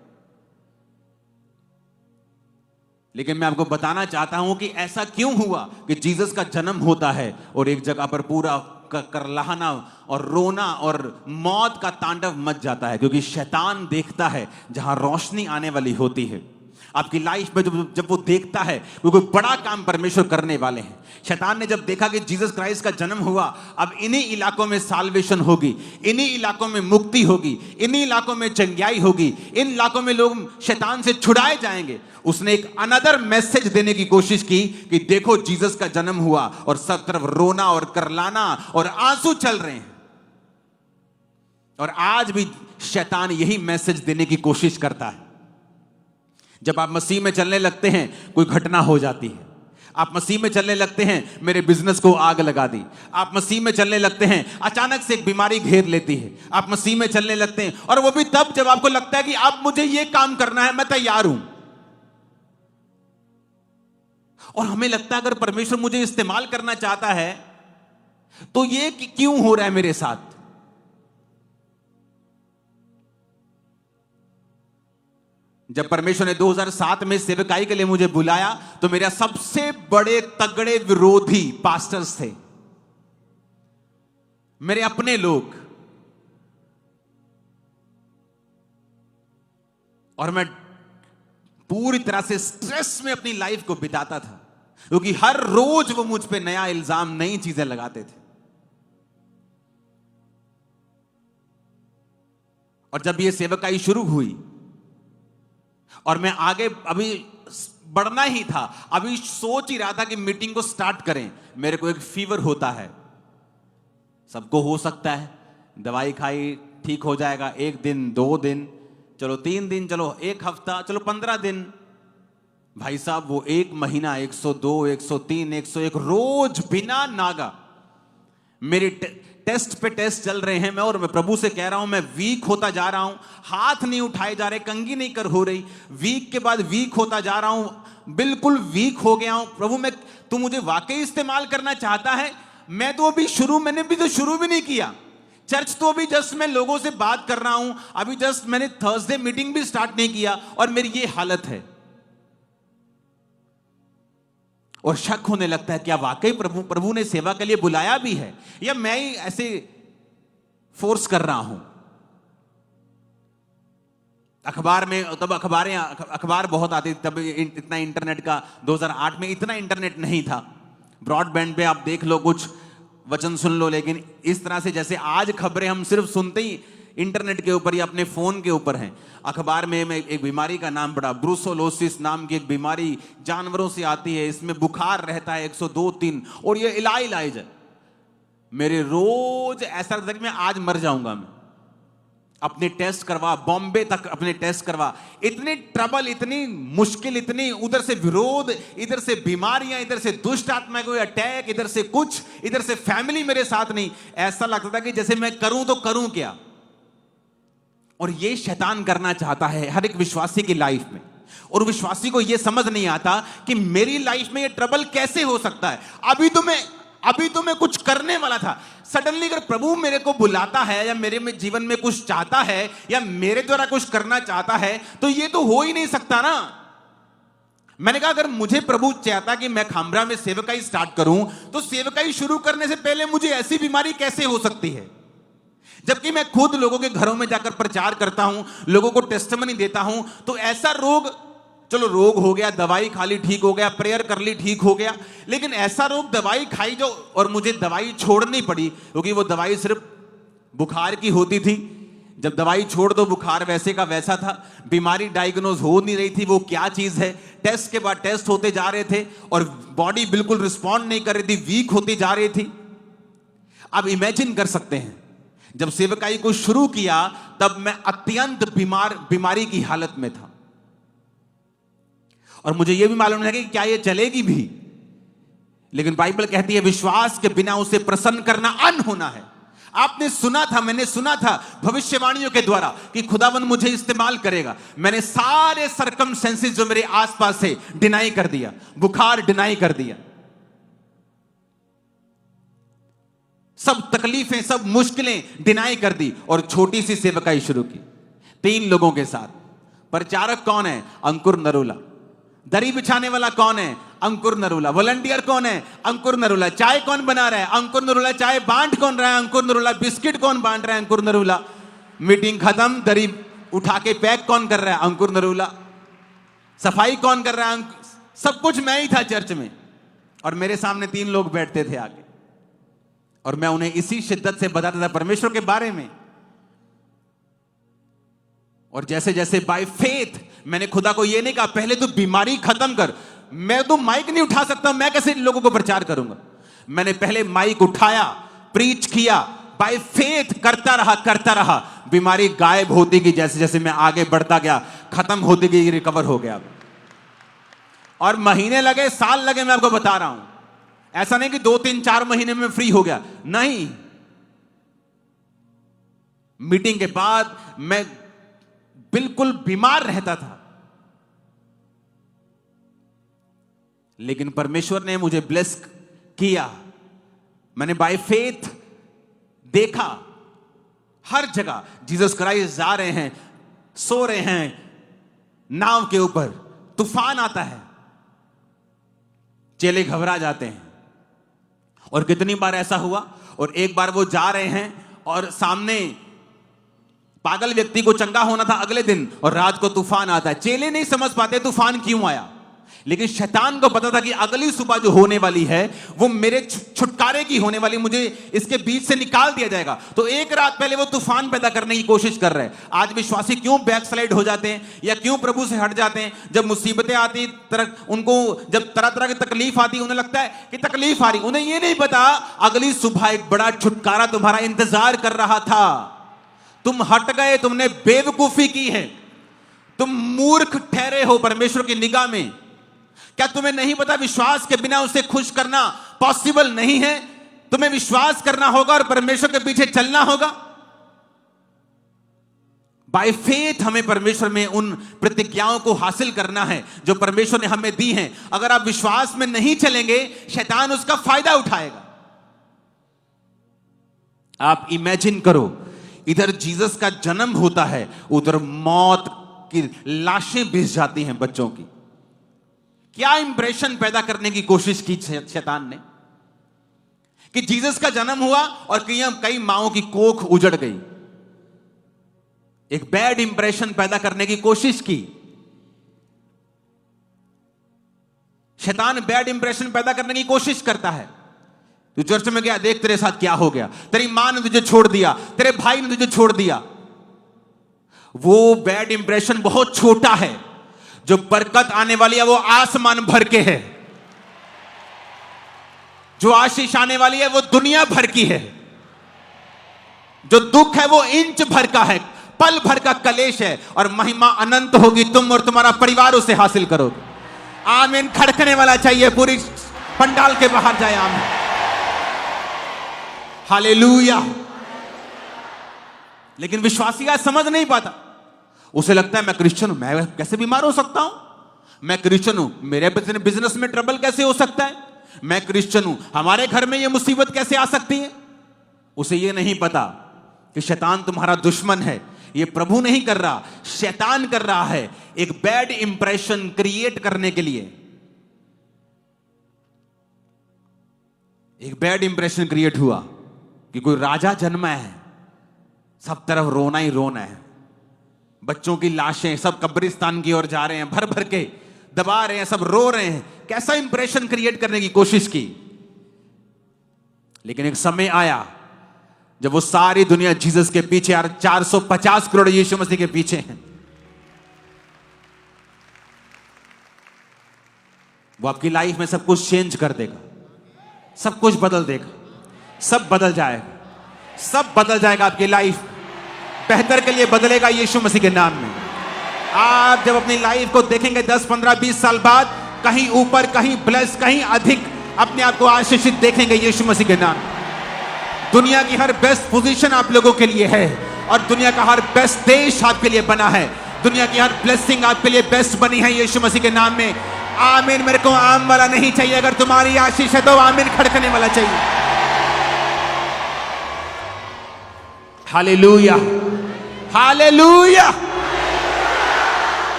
लेकिन मैं आपको बताना चाहता हूं कि ऐसा क्यों हुआ कि जीसस का जन्म होता है और एक जगह पर पूरा करलाहना और रोना और मौत का तांडव मच जाता है, क्योंकि शैतान देखता है जहां रोशनी आने वाली होती है। आपकी लाइफ में जब वो देखता है वो कोई बड़ा काम परमेश्वर करने वाले हैं। शैतान ने जब देखा कि जीसस क्राइस्ट का जन्म हुआ, अब इन्हीं इलाकों में साल्वेशन होगी, इन्हीं इलाकों में मुक्ति होगी, इन्हीं इलाकों में चंगाई होगी, इन इलाकों में लोग शैतान से छुड़ाए जाएंगे, उसने एक अनदर मैसेज देने की कोशिश की कि देखो जीसस का जन्म हुआ और सब तरफ रोना और करलाना और आंसू चल रहे हैं। और आज भी शैतान यही मैसेज देने की कोशिश करता है। जब आप मसीह में चलने लगते हैं कोई घटना हो जाती है, आप मसीह में चलने लगते हैं मेरे बिजनेस को आग लगा दी, आप मसीह में चलने लगते हैं अचानक से एक बीमारी घेर लेती है, आप मसीह में चलने लगते हैं और वो भी तब जब आपको लगता है कि अब मुझे ये काम करना है, मैं तैयार हूं। और हमें लगता है अगर परमेश्वर मुझे इस्तेमाल करना चाहता है तो ये क्यों हो रहा है मेरे साथ। जब परमेश्वर ने 2007 में सेवकाई के लिए मुझे बुलाया तो मेरा सबसे बड़े तगड़े विरोधी पास्टर्स थे, मेरे अपने लोग। और मैं पूरी तरह से स्ट्रेस में अपनी लाइफ को बिताता था, क्योंकि हर रोज वो मुझ पे नया इल्जाम, नई चीजें लगाते थे। और जब ये सेवकाई शुरू हुई और मैं आगे अभी बढ़ना ही था, अभी सोच ही रहा था कि मीटिंग को स्टार्ट करें, मेरे को एक फीवर होता है, सबको हो सकता है, दवाई खाई ठीक हो जाएगा, 1 दिन 2 दिन, चलो 3 दिन, चलो 1 हफ्ता, चलो 15 दिन। भाई साहब वो 1 महीना 102, 103, 101 रोज बिना नागा मेरे टेस्ट पे टेस्ट चल रहे हैं। मैं प्रभु से कह रहा हूं मैं वीक होता जा रहा हूं, हाथ नहीं उठाए जा रहे, कंघी नहीं कर हो रही, वीक के बाद वीक होता जा रहा हूं, बिल्कुल वीक हो गया हूं। प्रभु मैं, तू मुझे वाकई इस्तेमाल करना चाहता है? मैं तो अभी मैंने भी तो शुरू भी नहीं किया, चर्च तो अभी जस्ट मैं लोगों से बात कर रहा हूं, अभी जस्ट मैंने थर्सडे मीटिंग भी स्टार्ट नहीं किया और मेरी ये हालत है। और शक होने लगता है क्या वाकई प्रभु ने सेवा के लिए बुलाया भी है या मैं ही ऐसे फोर्स कर रहा हूं। अखबार में तब अखबार बहुत आती, तब इतना इंटरनेट का 2008 में इतना इंटरनेट नहीं था, ब्रॉडबैंड पे आप देख लो, कुछ वचन सुन लो, लेकिन इस तरह से जैसे आज खबरें हम सिर्फ सुनते ही इंटरनेट के ऊपर या अपने फोन के ऊपर हैं। अखबार में एक बीमारी का नाम पढ़ा, ब्रूसेलोसिस नाम की एक बीमारी जानवरों से आती है, इसमें बुखार रहता है 102-3 और ये इलाज है। मेरे रोज ऐसा लगता है कि मैं आज मर जाऊंगा। मैं अपने टेस्ट करवा, बॉम्बे तक अपने टेस्ट करवा, इतनी ट्रबल, इतनी मुश्किल, इतनी उधर से विरोध, इधर से बीमारियां, इधर से दुष्ट आत्मा कोई अटैक, इधर से कुछ, इधर से फैमिली मेरे साथ नहीं। ऐसा लगता था कि जैसे मैं करूं तो करूं क्या। और ये शैतान करना चाहता है हर एक विश्वासी की लाइफ में, और विश्वासी को ये समझ नहीं आता कि मेरी लाइफ में ये ट्रबल कैसे हो सकता है। अभी तो मैं कुछ करने वाला था, सडनली अगर प्रभु मेरे को बुलाता है या मेरे में जीवन में कुछ चाहता है या मेरे द्वारा कुछ करना चाहता है तो ये तो हो ही नहीं सकता ना। मैंने कहा अगर मुझे प्रभु चाहता कि मैं खामरा में सेवकाई स्टार्ट करूं तो सेवकाई शुरू करने से पहले मुझे ऐसी बीमारी कैसे हो सकती है, जबकि मैं खुद लोगों के घरों में जाकर प्रचार करता हूं, लोगों को टेस्टिमनी देता हूं। तो ऐसा रोग, चलो रोग हो गया, दवाई खा ली ठीक हो गया, प्रेयर कर ली ठीक हो गया, लेकिन ऐसा रोग दवाई खाई जो, और मुझे दवाई छोड़नी पड़ी क्योंकि वो दवाई सिर्फ बुखार की होती थी। जब दवाई छोड़ दो बुखार वैसे का वैसा था, बीमारी डायग्नोज हो नहीं रही थी वो क्या चीज है। टेस्ट के बाद टेस्ट होते जा रहे थे और बॉडी बिल्कुल रिस्पॉन्ड नहीं कर रही थी, वीक होती जा रही थी। अब इमेजिन कर सकते हैं जब सेवकाई को शुरू किया तब मैं अत्यंत बीमारी की हालत में था, और मुझे यह भी मालूम है कि क्या यह चलेगी भी, लेकिन बाइबल कहती है विश्वास के बिना उसे प्रसन्न करना अनहोना है। आपने सुना था, मैंने सुना था भविष्यवाणियों के द्वारा कि खुदावन मुझे इस्तेमाल करेगा। मैंने सारे सरकमस्टेंसेस जो मेरे आसपास है डिनाई कर दिया, बुखार डिनाई कर दिया, सब तकलीफें, सब मुश्किलें डिनाई कर दी और छोटी सी सेवकाई शुरू की 3 लोगों के साथ। प्रचारक कौन है? अंकुर नरोला। दरी बिछाने वाला कौन है? अंकुर नरूला। वॉलंटियर कौन है? अंकुर नरूला। चाय कौन बना रहा है? अंकुर नरूला। चाय बांट कौन रहा है? अंकुर नरूला। बिस्किट कौन बांट रहा है? अंकुर नरूला। मीटिंग खत्म, दरी उठा के पैक कौन कर रहा है? अंकुर नरूला। सफाई कौन कर रहा है? सब कुछ मैं ही था चर्च में, और मेरे सामने 3 लोग बैठते थे आगे, और मैं उन्हें इसी शिद्दत से बताता था परमेश्वर के बारे में। और जैसे जैसे बाय फेथ मैंने खुदा को यह नहीं कहा पहले तो बीमारी खत्म कर, मैं तो माइक नहीं उठा सकता, मैं कैसे लोगों को प्रचार करूंगा। मैंने पहले माइक उठाया, प्रीच किया, बाय फेथ करता रहा। बीमारी गायब होती गई, जैसे जैसे मैं आगे बढ़ता गया, खत्म होती गई, रिकवर हो गया। और महीने लगे, साल लगे, मैं आपको बता रहा हूं। ऐसा नहीं कि 2, 3, 4 महीने में फ्री हो गया, नहीं। मीटिंग के बाद मैं बिल्कुल बीमार रहता था, लेकिन परमेश्वर ने मुझे ब्लेस किया। मैंने बाय फेथ देखा हर जगह जीसस क्राइस्ट जा रहे हैं, सो रहे हैं नाव के ऊपर, तूफान आता है, चेले घबरा जाते हैं। और कितनी बार ऐसा हुआ। और एक बार वो जा रहे हैं और सामने पागल व्यक्ति को चंगा होना था अगले दिन, और रात को तूफान आता है। चेले नहीं समझ पाते तूफान क्यों आया, लेकिन शैतान को पता था कि अगली सुबह जो होने वाली है वो मेरे छुटकारे की होने वाली, मुझे इसके बीच से निकाल दिया जाएगा। तो एक रात पहले वो तूफान पैदा करने की कोशिश कर रहे हैं। आज विश्वासी क्यों बैकस्लाइड हो जाते हैं या क्यों प्रभु से हट जाते हैं? जब मुसीबतें आती, उनको जब तरह तरह की तकलीफ आती, उन्हें लगता है कि तकलीफ आ रही, उन्हें ये नहीं पता अगली सुबह एक बड़ा छुटकारा तुम्हारा इंतजार कर रहा था। तुम हट गए, तुमने बेवकूफी की है, तुम मूर्ख ठहरे हो परमेश्वर की निगाह में। क्या तुम्हें नहीं पता विश्वास के बिना उसे खुश करना पॉसिबल नहीं है? तुम्हें विश्वास करना होगा और परमेश्वर के पीछे चलना होगा। बाय फेथ हमें परमेश्वर में उन प्रतिज्ञाओं को हासिल करना है जो परमेश्वर ने हमें दी हैं। अगर आप विश्वास में नहीं चलेंगे, शैतान उसका फायदा उठाएगा। आप इमेजिन करो, इधर जीसस का जन्म होता है, उधर मौत की लाशें भिस जाती हैं बच्चों की। क्या इंप्रेशन पैदा करने की कोशिश की शैतान ने कि जीसस का जन्म हुआ और कई माओं की कोख उजड़ गई। एक बैड इंप्रेशन पैदा करने की कोशिश की। शैतान बैड इंप्रेशन पैदा करने की कोशिश करता है। तू चर्च में गया, देख तेरे साथ क्या हो गया, तेरी मां ने तुझे छोड़ दिया, तेरे भाई ने तुझे छोड़ दिया। वो बैड इंप्रेशन बहुत छोटा है, जो बरकत आने वाली है वो आसमान भर के है, जो आशीष आने वाली है वो दुनिया भर की है, जो दुख है वो इंच भर का है, पल भर का कलेश है, और महिमा अनंत होगी, तुम और तुम्हारा परिवार उसे हासिल करोगे। आमीन खड़कने वाला चाहिए, पूरी पंडाल के बाहर जाए आमीन। हालेलुया। लेकिन विश्वासी आज समझ नहीं पाता। उसे लगता है मैं क्रिश्चियन हूं, मैं कैसे बीमार हो सकता हूं? मैं क्रिश्चियन हूं, मेरे बिजनेस में ट्रबल कैसे हो सकता है? मैं क्रिश्चियन हूं, हमारे घर में यह मुसीबत कैसे आ सकती है? उसे यह नहीं पता कि शैतान तुम्हारा दुश्मन है। यह प्रभु नहीं कर रहा, शैतान कर रहा है, एक बैड इंप्रेशन क्रिएट करने के लिए। एक बैड इंप्रेशन क्रिएट हुआ कि कोई राजा जन्मा है, सब तरफ रोना ही रोना है, बच्चों की लाशें सब कब्रिस्तान की ओर जा रहे हैं, भर भर के दबा रहे हैं, सब रो रहे हैं। कैसा इंप्रेशन क्रिएट करने की कोशिश की। लेकिन एक समय आया जब वो सारी दुनिया जीसस के पीछे, 450 करोड़ यीशु मसीह के पीछे हैं। वो आपकी लाइफ में सब कुछ चेंज कर देगा, सब कुछ बदल देगा, सब बदल जाएगा, सब बदल जाएगा। आपकी लाइफ बेहतर के लिए बदलेगा यीशु मसीह के नाम में। आप जब अपनी लाइफ को देखेंगे 10, 15, 20 साल बाद, कहीं ऊपर, कहीं ब्लेस, कहीं अधिक अपने आप को आशीषित देखेंगे यीशु मसीह के नाम। दुनिया की हर बेस्ट पोजीशन आप लोगों के लिए है, और दुनिया का हर बेस्ट देश आपके लिए बना है। दुनिया की हर ब्लेसिंग आपके लिए बेस्ट बनी है यीशु मसीह के नाम में। आमीन। मेरे को आम वाला नहीं चाहिए, अगर तुम्हारी आशीष है तो आमीन खड़कने वाला चाहिए। Hallelujah, hallelujah.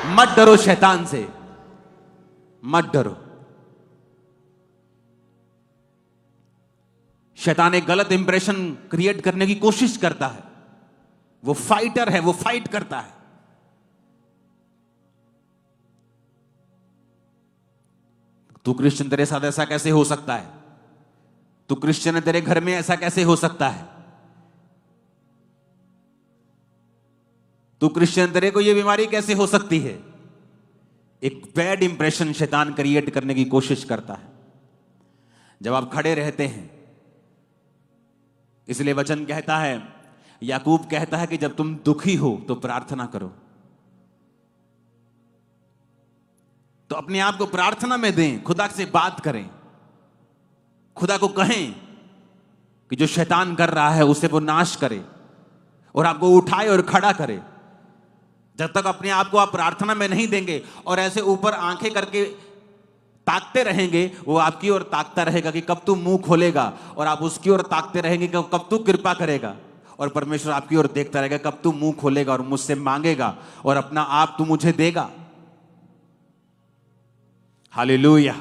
मत डरो शैतान से, मत डरो। शैतान एक गलत इंप्रेशन क्रिएट करने की कोशिश करता है। वो फाइटर है, वो फाइट करता है। तू क्रिश्चियन, तेरे साथ ऐसा कैसे हो सकता है? तू क्रिश्चियन है, तेरे घर में ऐसा कैसे हो सकता है? तू क्रिश्चियन, तेरे को ये बीमारी कैसे हो सकती है? एक बैड इंप्रेशन शैतान क्रिएट करने की कोशिश करता है जब आप खड़े रहते हैं। इसलिए वचन कहता है, याकूब कहता है कि जब तुम दुखी हो तो प्रार्थना करो। तो अपने आप को प्रार्थना में दें, खुदा से बात करें, खुदा को कहें कि जो शैतान कर रहा है उसे वो नाश करे और आपको उठाए और खड़ा करे। जब तक अपने आप को आप प्रार्थना में नहीं देंगे और ऐसे ऊपर आंखें करके ताकते रहेंगे, वो आपकी ओर ताकता रहेगा कि कब तू मुंह खोलेगा, और आप उसकी ओर ताकते रहेंगे कि कब तू कृपा करेगा, और परमेश्वर आपकी ओर देखता रहेगा कब तू मुंह खोलेगा और मुझसे मांगेगा और अपना आप तू मुझे देगा। हालेलुया।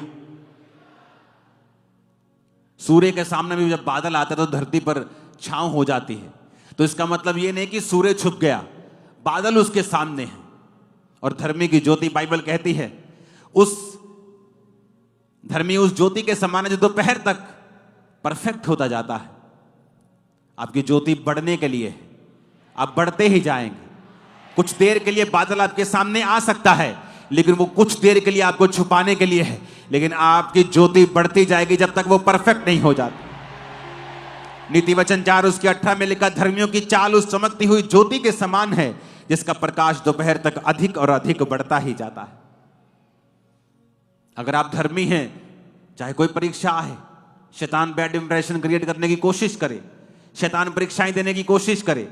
सूर्य के सामने भी जब बादल आते हैं तो धरती पर छांव हो जाती है। तो इसका मतलब यह नहीं कि सूर्य छुप गया, बादल उसके सामने है। और धर्मी की ज्योति, बाइबल कहती है, उस धर्मी उस ज्योति के समान है जो दोपहर तक परफेक्ट होता जाता है। आपकी ज्योति बढ़ने के लिए, आप बढ़ते ही जाएंगे। कुछ देर के लिए बादल आपके सामने आ सकता है, लेकिन वो कुछ देर के लिए आपको छुपाने के लिए है, लेकिन आपकी ज्योति बढ़ती जाएगी जब तक वो परफेक्ट नहीं हो जाती। नीति वचन 4:18 में लिखा, धर्मियों की चाल उस चमकती हुई ज्योति के समान है जिसका प्रकाश दोपहर तक अधिक और अधिक बढ़ता ही जाता है। अगर आप धर्मी हैं, चाहे कोई परीक्षा आए, शैतान बैड इंप्रेशन क्रिएट करने की कोशिश करे, शैतान परीक्षाएं देने की कोशिश करे,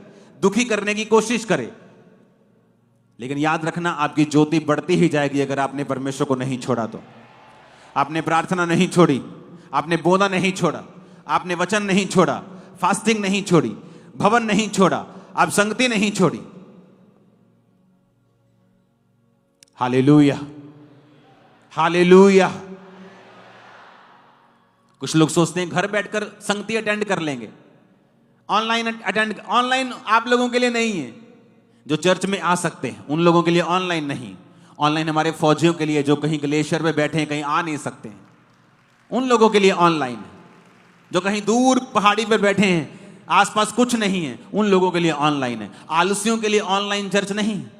दुखी करने की कोशिश करे, लेकिन याद रखना आपकी ज्योति बढ़ती ही जाएगी अगर आपने परमेश्वर को नहीं छोड़ा तो। आपने प्रार्थना नहीं छोड़ी, आपने बोना नहीं छोड़ा, आपने वचन नहीं छोड़ा, फास्टिंग नहीं छोड़ी, भवन नहीं छोड़ा, आप संगति नहीं छोड़ी। Hallelujah, hallelujah. कुछ लोग सोचते हैं घर बैठकर संगति अटेंड कर लेंगे, ऑनलाइन आप लोगों के लिए नहीं है। जो चर्च में आ सकते हैं उन लोगों के लिए ऑनलाइन नहीं। ऑनलाइन हमारे फौजियों के लिए जो कहीं ग्लेशियर पे बैठे हैं, कहीं आ नहीं सकते हैं, उन लोगों के लिए ऑनलाइन है। जो कहीं दूर पहाड़ी पर बैठे हैं, आसपास कुछ नहीं है, उन लोगों के लिए ऑनलाइन है। आलसियों के लिए ऑनलाइन चर्च नहीं है।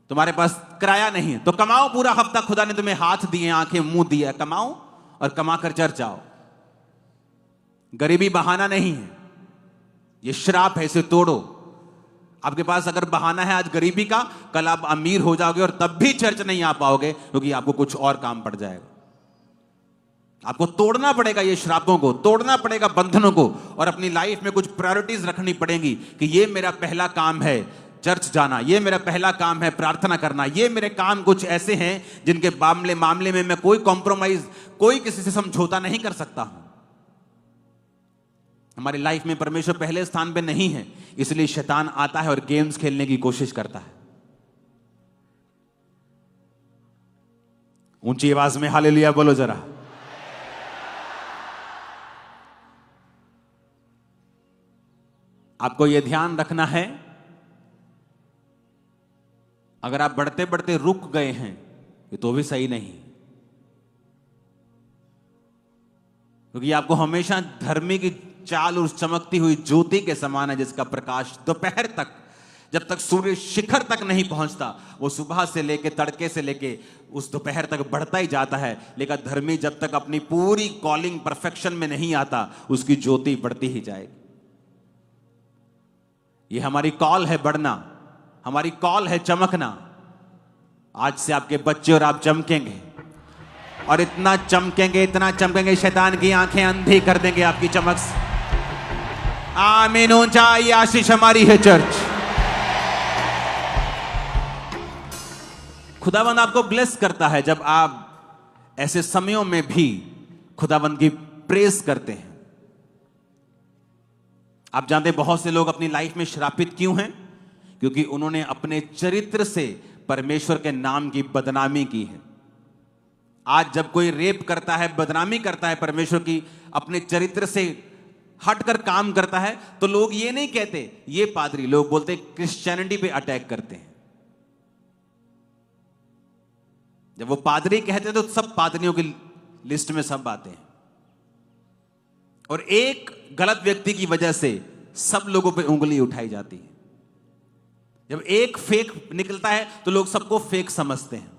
तुम्हारे पास किराया नहीं है तो कमाओ, पूरा हफ्ता खुदा ने तुम्हें हाथ दिए, आंखें मुंह दिया, कमाओ और कमाकर चर्च आओ। गरीबी बहाना नहीं है, ये श्राप है, इसे तोड़ो। आपके पास अगर बहाना है आज गरीबी का, कल आप अमीर हो जाओगे और तब भी चर्च नहीं आ पाओगे, क्योंकि आपको कुछ और काम पड़ जाएगा। आपको तोड़ना पड़ेगा ये श्रापों को, तोड़ना पड़ेगा बंधनों को, और अपनी लाइफ में कुछ प्रायोरिटीज रखनी पड़ेंगी कि ये मेरा पहला काम है चर्च जाना, ये मेरा पहला काम है प्रार्थना करना, ये मेरे काम कुछ ऐसे हैं जिनके मामले में मैं कोई कॉम्प्रोमाइज, कोई किसी से समझौता नहीं कर सकता हूं। हमारी लाइफ में परमेश्वर पहले स्थान पे नहीं है, इसलिए शैतान आता है और गेम्स खेलने की कोशिश करता है। ऊंची आवाज में हालेलुया बोलो जरा। आपको यह ध्यान रखना है, अगर आप बढ़ते बढ़ते रुक गए हैं ये तो भी सही नहीं, क्योंकि आपको हमेशा धर्मी की चाल उस चमकती हुई ज्योति के समान है जिसका प्रकाश दोपहर तक, जब तक सूर्य शिखर तक नहीं पहुंचता, वो सुबह से लेके तड़के से लेके उस दोपहर तक बढ़ता ही जाता है। लेकिन धर्मी जब तक अपनी पूरी कॉलिंग परफेक्शन में नहीं आता, उसकी ज्योति बढ़ती ही जाएगी। ये हमारी कॉल है बढ़ना, हमारी कॉल है चमकना। आज से आपके बच्चे और आप चमकेंगे, और इतना चमकेंगे, इतना चमकेंगे, शैतान की आंखें अंधी कर देंगे आपकी चमक से। आमीन। ऊंचा ये आशीष हमारी है चर्च। खुदावंद आपको ब्लेस करता है जब आप ऐसे समयों में भी खुदावंद की प्रेज करते हैं। आप जानते हैं बहुत से लोग अपनी लाइफ में श्रापित क्यों हैं? क्योंकि उन्होंने अपने चरित्र से परमेश्वर के नाम की बदनामी की है। आज जब कोई रेप करता है, बदनामी करता है परमेश्वर की, अपने चरित्र से हटकर काम करता है तो लोग ये नहीं कहते ये पादरी, लोग बोलते क्रिश्चियनिटी पे अटैक करते हैं। जब वो पादरी कहते हैं तो सब पादरियों की लिस्ट में सब आते हैं, और एक गलत व्यक्ति की वजह से सब लोगों पे उंगली उठाई जाती है। जब एक फेक निकलता है तो लोग सबको फेक समझते हैं।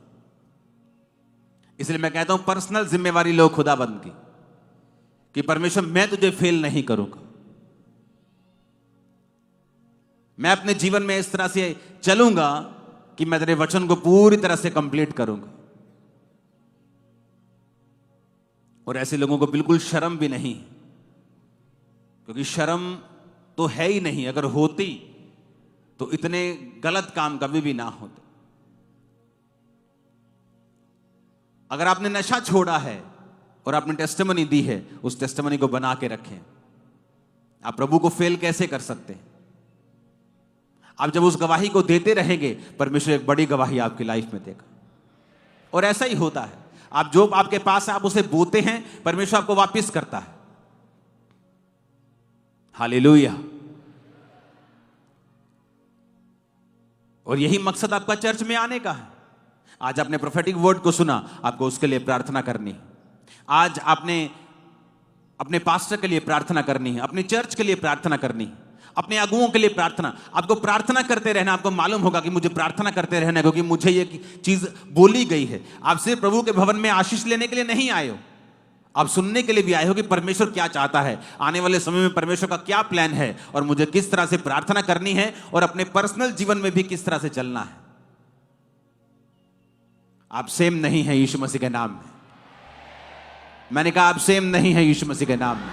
इसलिए मैं कहता हूं पर्सनल जिम्मेवारी लो खुदाबंद की, कि परमेश्वर मैं तुझे फेल नहीं करूंगा, मैं अपने जीवन में इस तरह से चलूंगा कि मैं तेरे वचन को पूरी तरह से कंप्लीट करूंगा। और ऐसे लोगों को बिल्कुल शर्म भी नहीं, क्योंकि शर्म तो है ही नहीं। अगर होती तो इतने गलत काम कभी भी ना होते। अगर आपने नशा छोड़ा है और आपने टेस्टिमनी दी है, उस टेस्टिमनी को बना के रखें। आप प्रभु को फेल कैसे कर सकते हैं? आप जब उस गवाही को देते रहेंगे, परमेश्वर एक बड़ी गवाही आपकी लाइफ में देगा। और ऐसा ही होता है, आप जो आपके पास है आप उसे बोते हैं, परमेश्वर आपको वापस करता है। हालेलुया। और यही मकसद आपका चर्च में आने का है। आज आपने प्रोफेटिक वर्ड को सुना, आपको उसके लिए प्रार्थना करनी है। आज आपने अपने पास्टर के लिए प्रार्थना करनी है, अपने चर्च के लिए प्रार्थना करनी है, अपने अगुओं के लिए प्रार्थना। आपको प्रार्थना करते रहना। आपको मालूम होगा कि मुझे प्रार्थना करते रहना, क्योंकि मुझे ये चीज बोली गई है। आप सिर्फ प्रभु के भवन में आशीष लेने के लिए नहीं आए हो, आप सुनने के लिए भी आए हो कि परमेश्वर क्या चाहता है, आने वाले समय में परमेश्वर का क्या प्लान है, और मुझे किस तरह से प्रार्थना करनी है, और अपने पर्सनल जीवन में भी किस तरह से चलना है। आप सेम नहीं है यीशु मसीह के नाम में। मैंने कहा आप सेम नहीं है यीशु मसीह के नाम में।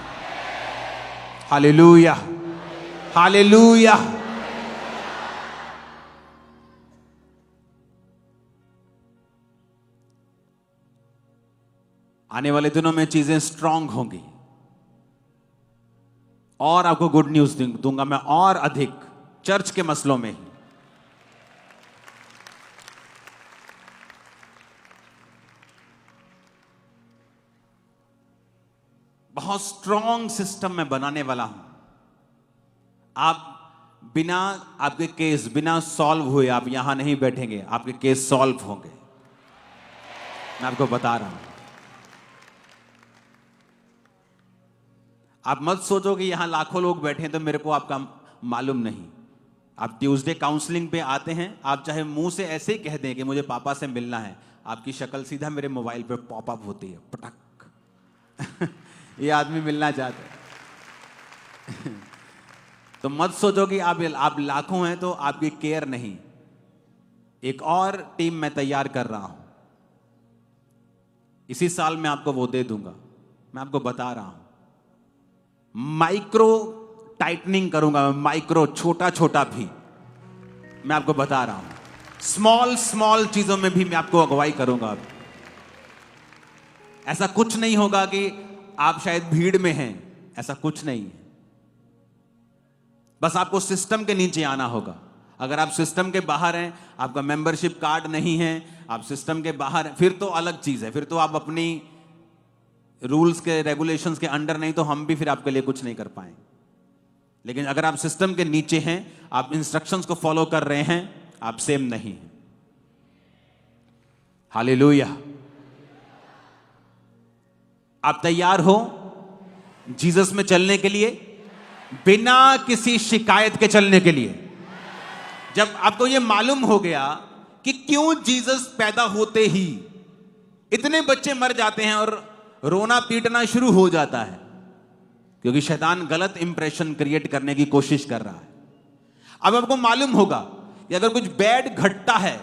Hallelujah, hallelujah. आने वाले दिनों में चीजें स्ट्रांग होंगी, और आपको गुड न्यूज दूंगा मैं, और अधिक चर्च के मसलों में ही। बहुत स्ट्रांग सिस्टम में बनाने वाला हूं। आप बिना आपके केस बिना सॉल्व हुए आप यहां नहीं बैठेंगे, आपके केस सॉल्व होंगे। मैं आपको बता रहा हूं। आप मत सोचो कि यहां लाखों लोग बैठे हैं तो मेरे को आपका मालूम नहीं। आप ट्यूसडे काउंसलिंग पे आते हैं, आप चाहे मुंह से ऐसे ही कह दें कि मुझे पापा से मिलना है, आपकी शक्ल सीधा मेरे मोबाइल पे पॉपअप होती है, पटक। ये आदमी मिलना चाहता है। तो मत सोचो कि आप लाखों हैं तो आपकी केयर नहीं। एक और टीम मैं तैयार कर रहा हूं, इसी साल मैं आपको वो दे दूंगा। मैं आपको बता रहा हूं, माइक्रो टाइटनिंग करूंगा, माइक्रो छोटा छोटा भी मैं आपको बता रहा हूं। स्मॉल स्मॉल चीजों में भी मैं आपको अगुवाई करूंगा। ऐसा कुछ नहीं होगा कि आप शायद भीड़ में हैं, ऐसा कुछ नहीं है। बस आपको सिस्टम के नीचे आना होगा। अगर आप सिस्टम के बाहर हैं, आपका मेंबरशिप कार्ड नहीं है, आप सिस्टम के बाहर हैं, फिर तो अलग चीज है। फिर तो आप अपनी रूल्स के रेगुलेशंस के अंडर नहीं, तो हम भी फिर आपके लिए कुछ नहीं कर पाएंगे। लेकिन अगर आप सिस्टम के नीचे हैं, आप इंस्ट्रक्शंस को फॉलो कर रहे हैं, आप सेम नहीं हैं। हालेलुया। आप तैयार हो जीसस में चलने के लिए, बिना किसी शिकायत के चलने के लिए? जब आपको यह मालूम हो गया कि क्यों जीसस पैदा होते ही इतने बच्चे मर जाते हैं और रोना पीटना शुरू हो जाता है, क्योंकि शैतान गलत इंप्रेशन क्रिएट करने की कोशिश कर रहा है। अब आपको मालूम होगा कि अगर कुछ बैड घटता है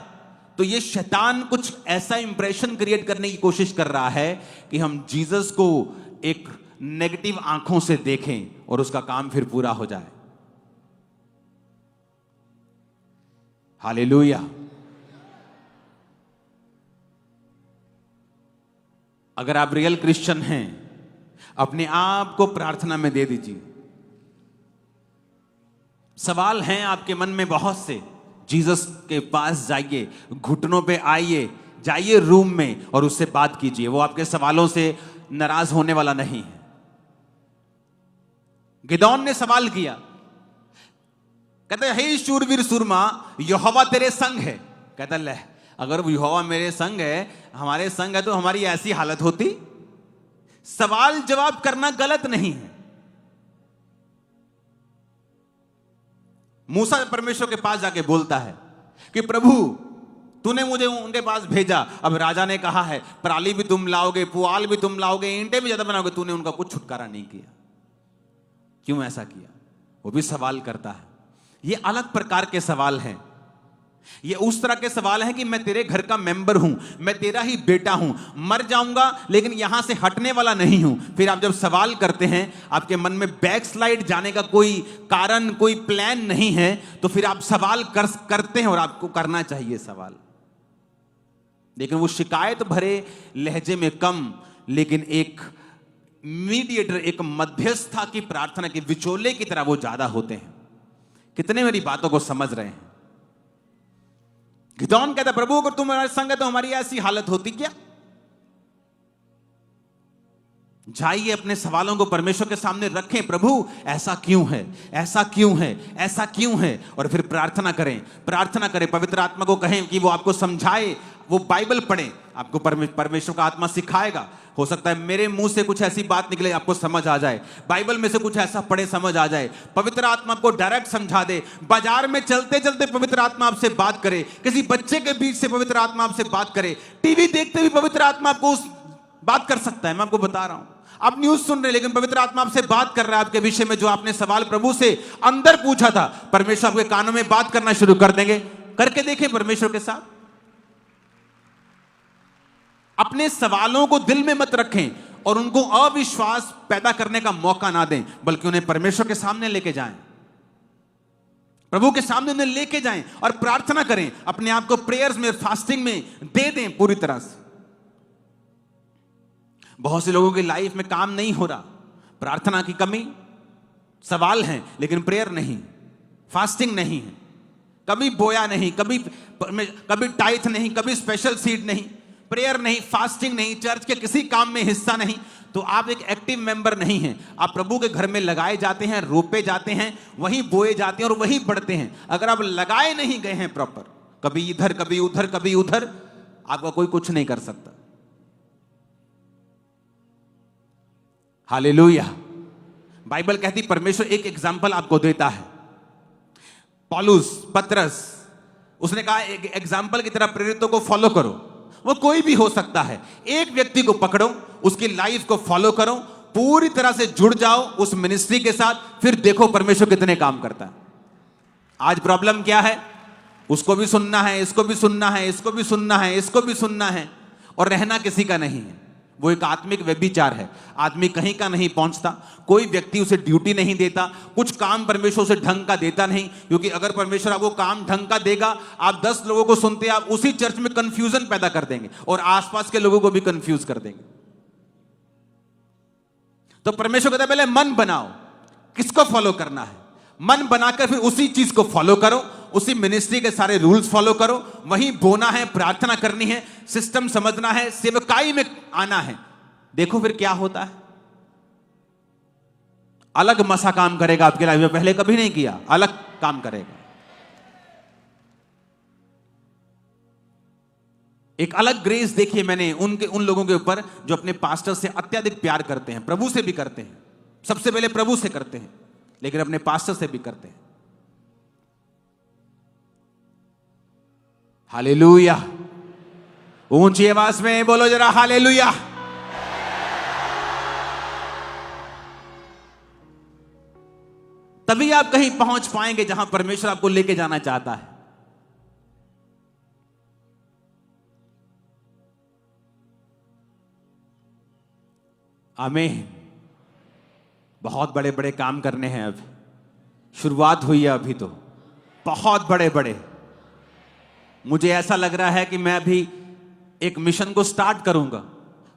तो ये शैतान कुछ ऐसा इंप्रेशन क्रिएट करने की कोशिश कर रहा है कि हम जीसस को एक नेगेटिव आंखों से देखें और उसका काम फिर पूरा हो जाए। हालेलुया। अगर आप रियल क्रिश्चियन हैं, अपने आप को प्रार्थना में दे दीजिए। सवाल हैं आपके मन में बहुत से, जीसस के पास जाइए, घुटनों पे आइए, जाइए रूम में और उससे बात कीजिए। वो आपके सवालों से नाराज होने वाला नहीं है। गिदौन ने सवाल किया, कहते हे शूरवीर सूरमा, यहोवा तेरे संग है। कहता ले, अगर यहोवा मेरे संग है, हमारे संग है, तो हमारी ऐसी हालत होती। सवाल जवाब करना गलत नहीं है। मूसा परमेश्वर के पास जाके बोलता है कि प्रभु तूने मुझे उनके पास भेजा, अब राजा ने कहा है पराली भी तुम लाओगे, पुआल भी तुम लाओगे, ईंटें भी ज्यादा बनाओगे, तूने उनका कुछ छुटकारा नहीं किया, क्यों ऐसा किया? वो भी सवाल करता है। ये अलग प्रकार के सवाल हैं। ये उस तरह के सवाल हैं कि मैं तेरे घर का मेंबर हूं, मैं तेरा ही बेटा हूं, मर जाऊंगा लेकिन यहां से हटने वाला नहीं हूं। फिर आप जब सवाल करते हैं, आपके मन में बैकस्लाइड जाने का कोई कारण, कोई प्लान नहीं है, तो फिर आप सवाल करते हैं, और आपको करना चाहिए सवाल। लेकिन वो शिकायत भरे लहजे में कम, लेकिन एक मीडिएटर, एक मध्यस्था की प्रार्थना के विचोले की तरह वो ज्यादा होते हैं। कितने मेरी बातों को समझ रहे हैं? गिदौन कहता है प्रभु अगर तुम हमारे संग है तो हमारी ऐसी हालत होती क्या? जाइए अपने सवालों को परमेश्वर के सामने रखें, प्रभु ऐसा क्यों है, ऐसा क्यों है, ऐसा क्यों है, और फिर प्रार्थना करें, प्रार्थना करें, पवित्र आत्मा को कहें कि वो आपको समझाए, वो बाइबल पढ़ें, आपको परमेश्वर का आत्मा सिखाएगा। हो सकता है मेरे मुंह से कुछ ऐसी बात निकले आपको समझ आ जाए, बाइबल में से कुछ ऐसा पढ़े समझ आ जाए, पवित्र आत्मा आपको डायरेक्ट समझा दे। बाजार में चलते चलते पवित्र आत्मा आपसे बात करे, किसी बच्चे के बीच से पवित्र आत्मा आपसे बात करे, टीवी देखते हुए पवित्र आत्मा आपको बात कर सकता है। मैं आपको बता रहा हूं, आप न्यूज सुन रहे हैं लेकिन पवित्र आत्मा आपसे बात कर रहा है आपके विषय में, जो आपने सवाल प्रभु से अंदर पूछा था, परमेश्वर आपके कानों में बात करना शुरू कर देंगे। करके देखें परमेश्वर के साथ। अपने सवालों को दिल में मत रखें और उनको अविश्वास पैदा करने का मौका ना दें, बल्कि उन्हें परमेश्वर के सामने लेके जाएं, प्रभु के सामने उन्हें लेके जाएं और प्रार्थना करें। अपने आप को प्रेयर्स में, फास्टिंग में दे दें पूरी तरह से। बहुत से लोगों की लाइफ में काम नहीं हो रहा, प्रार्थना की कमी, सवाल हैं लेकिन प्रेयर नहीं, फास्टिंग नहीं है, कभी बोया नहीं, कभी टाइथ नहीं, कभी स्पेशल सीड नहीं, प्रेयर नहीं, फास्टिंग नहीं, चर्च के किसी काम में हिस्सा नहीं, तो आप एक एक्टिव मेंबर नहीं हैं। आप प्रभु के घर में लगाए जाते हैं, रोपे जाते हैं, वहीं बोए जाते हैं और वहीं बढ़ते हैं। अगर आप लगाए नहीं गए हैं प्रॉपर, कभी इधर कभी उधर कभी उधर, आपका कोई कुछ नहीं कर सकता। हालेलुया। बाइबल कहती परमेश्वर एक एग्जाम्पल आपको देता है। पौलुस, पतरस, उसने कहा एक एग्जाम्पल की तरह प्रेरितों को फॉलो करो। वो कोई भी हो सकता है, एक व्यक्ति को पकड़ो, उसकी लाइफ को फॉलो करो, पूरी तरह से जुड़ जाओ उस मिनिस्ट्री के साथ, फिर देखो परमेश्वर कितने काम करता है। आज प्रॉब्लम क्या है? उसको भी सुनना है, इसको भी सुनना है, इसको भी सुनना है, इसको भी सुनना है, और रहना किसी का नहीं है। वो एक आत्मिक व्यभिचार है। आदमी कहीं का नहीं पहुंचता, कोई व्यक्ति उसे ड्यूटी नहीं देता, कुछ काम परमेश्वर उसे ढंग का देता नहीं, क्योंकि अगर परमेश्वर आपको काम ढंग का देगा, आप 10 लोगों को सुनते, आप उसी चर्च में कंफ्यूजन पैदा कर देंगे और आसपास के लोगों को भी कंफ्यूज कर देंगे। तो परमेश्वर कहता है पहले मन बनाओ, किसको फॉलो करना है, मन बनाकर फिर उसी चीज को फॉलो करो, उसी मिनिस्ट्री के सारे रूल्स फॉलो करो, वहीं बोना है, प्रार्थना करनी है, सिस्टम समझना है, सेवकाई में आना है। देखो फिर क्या होता है। अलग मसा काम करेगा आपके लाइफ में, पहले कभी नहीं किया, अलग काम करेगा। एक अलग ग्रेस देखिए मैंने उन लोगों के ऊपर जो अपने पास्टर से अत्यधिक प्यार करते हैं, प्रभु से भी करते हैं, सबसे पहले प्रभु से करते हैं, लेकिन अपने पास्टर से भी करते हैं। हालेलुया। ऊंची आवाज में बोलो जरा हालेलुया। तभी आप कहीं पहुंच पाएंगे जहां परमेश्वर आपको लेके जाना चाहता है। आमीन। बहुत बड़े बड़े काम करने हैं, अभी शुरुआत हुई है, अभी तो बहुत बड़े बड़े। मुझे ऐसा लग रहा है कि मैं अभी एक मिशन को स्टार्ट करूंगा।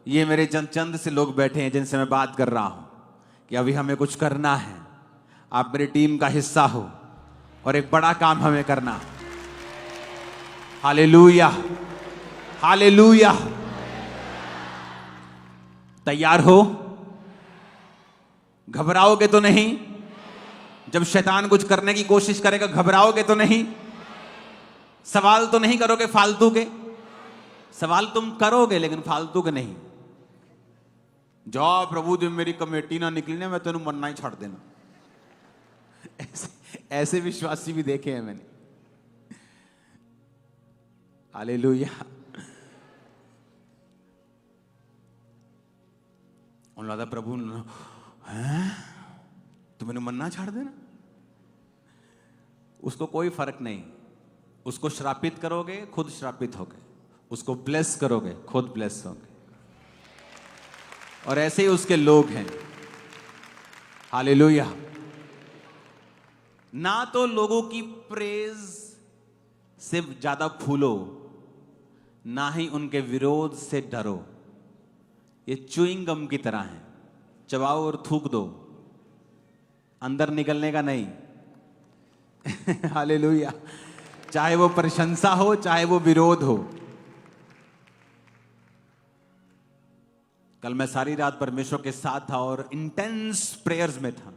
ये मेरे चंद से लोग बैठे हैं जिनसे मैं बात कर रहा हूं कि अभी हमें कुछ करना है, आप मेरी टीम का हिस्सा हो और एक बड़ा काम हमें करना। Hallelujah, hallelujah. तैयार हो? घबराओगे तो नहीं? जब शैतान कुछ करने की कोशिश करेगा घबराओगे तो नहीं? सवाल तो नहीं करोगे फालतू के? सवाल तुम करोगे लेकिन फालतू के नहीं। जाओ प्रभु जब मेरी कमेटी ना निकली ना मैं तेन मरना ही छड़ देना। ऐसे विश्वासी भी देखे हैं मैंने। हालेलुया। उन्होंने लगा प्रभु हैं तो मैंने मन्ना छाड़ देना। उसको कोई फर्क नहीं। उसको श्रापित करोगे खुद श्रापित होगे, उसको ब्लेस करोगे खुद ब्लेस होगे। और ऐसे ही उसके लोग हैं। हालेलुया। ना तो लोगों की प्रेज से ज्यादा फूलो, ना ही उनके विरोध से डरो। ये च्युइंग गम की तरह है, चबाओ और थूक दो, अंदर निकलने का नहीं। हालेलुया। चाहे वो प्रशंसा हो चाहे वो विरोध हो। कल मैं सारी रात परमेश्वर के साथ था और इंटेंस प्रेयर्स में था।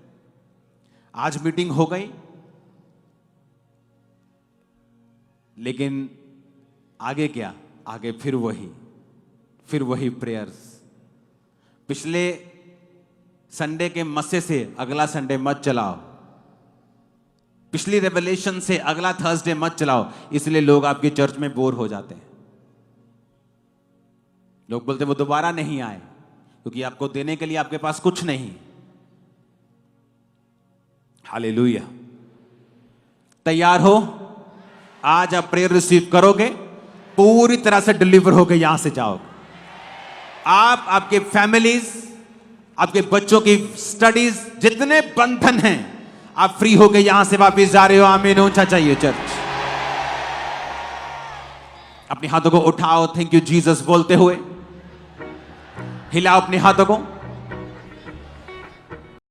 आज मीटिंग हो गई लेकिन आगे क्या? आगे फिर वही प्रेयर्स। पिछले संडे के मस्से से अगला संडे मत चलाओ, पिछली रेवलेशन से अगला थर्सडे मत चलाओ। इसलिए लोग आपकी चर्च में बोर हो जाते हैं। लोग बोलते वो दोबारा नहीं आए क्योंकि आपको देने के लिए आपके पास कुछ नहीं। हालेलुया। तैयार हो? आज आप प्रेयर रिसीव करोगे, पूरी तरह से डिलीवर होकर यहां से जाओगे। आप, आपके फैमिलीज, आपके बच्चों की स्टडीज, जितने बंधन हैं, आप फ्री होके यहां से वापस जा रहे हो। आमीन। ऊंचा चाहिए चर्च। अपने हाथों को उठाओ, थैंक यू जीसस बोलते हुए। हिलाओ अपने हाथों को।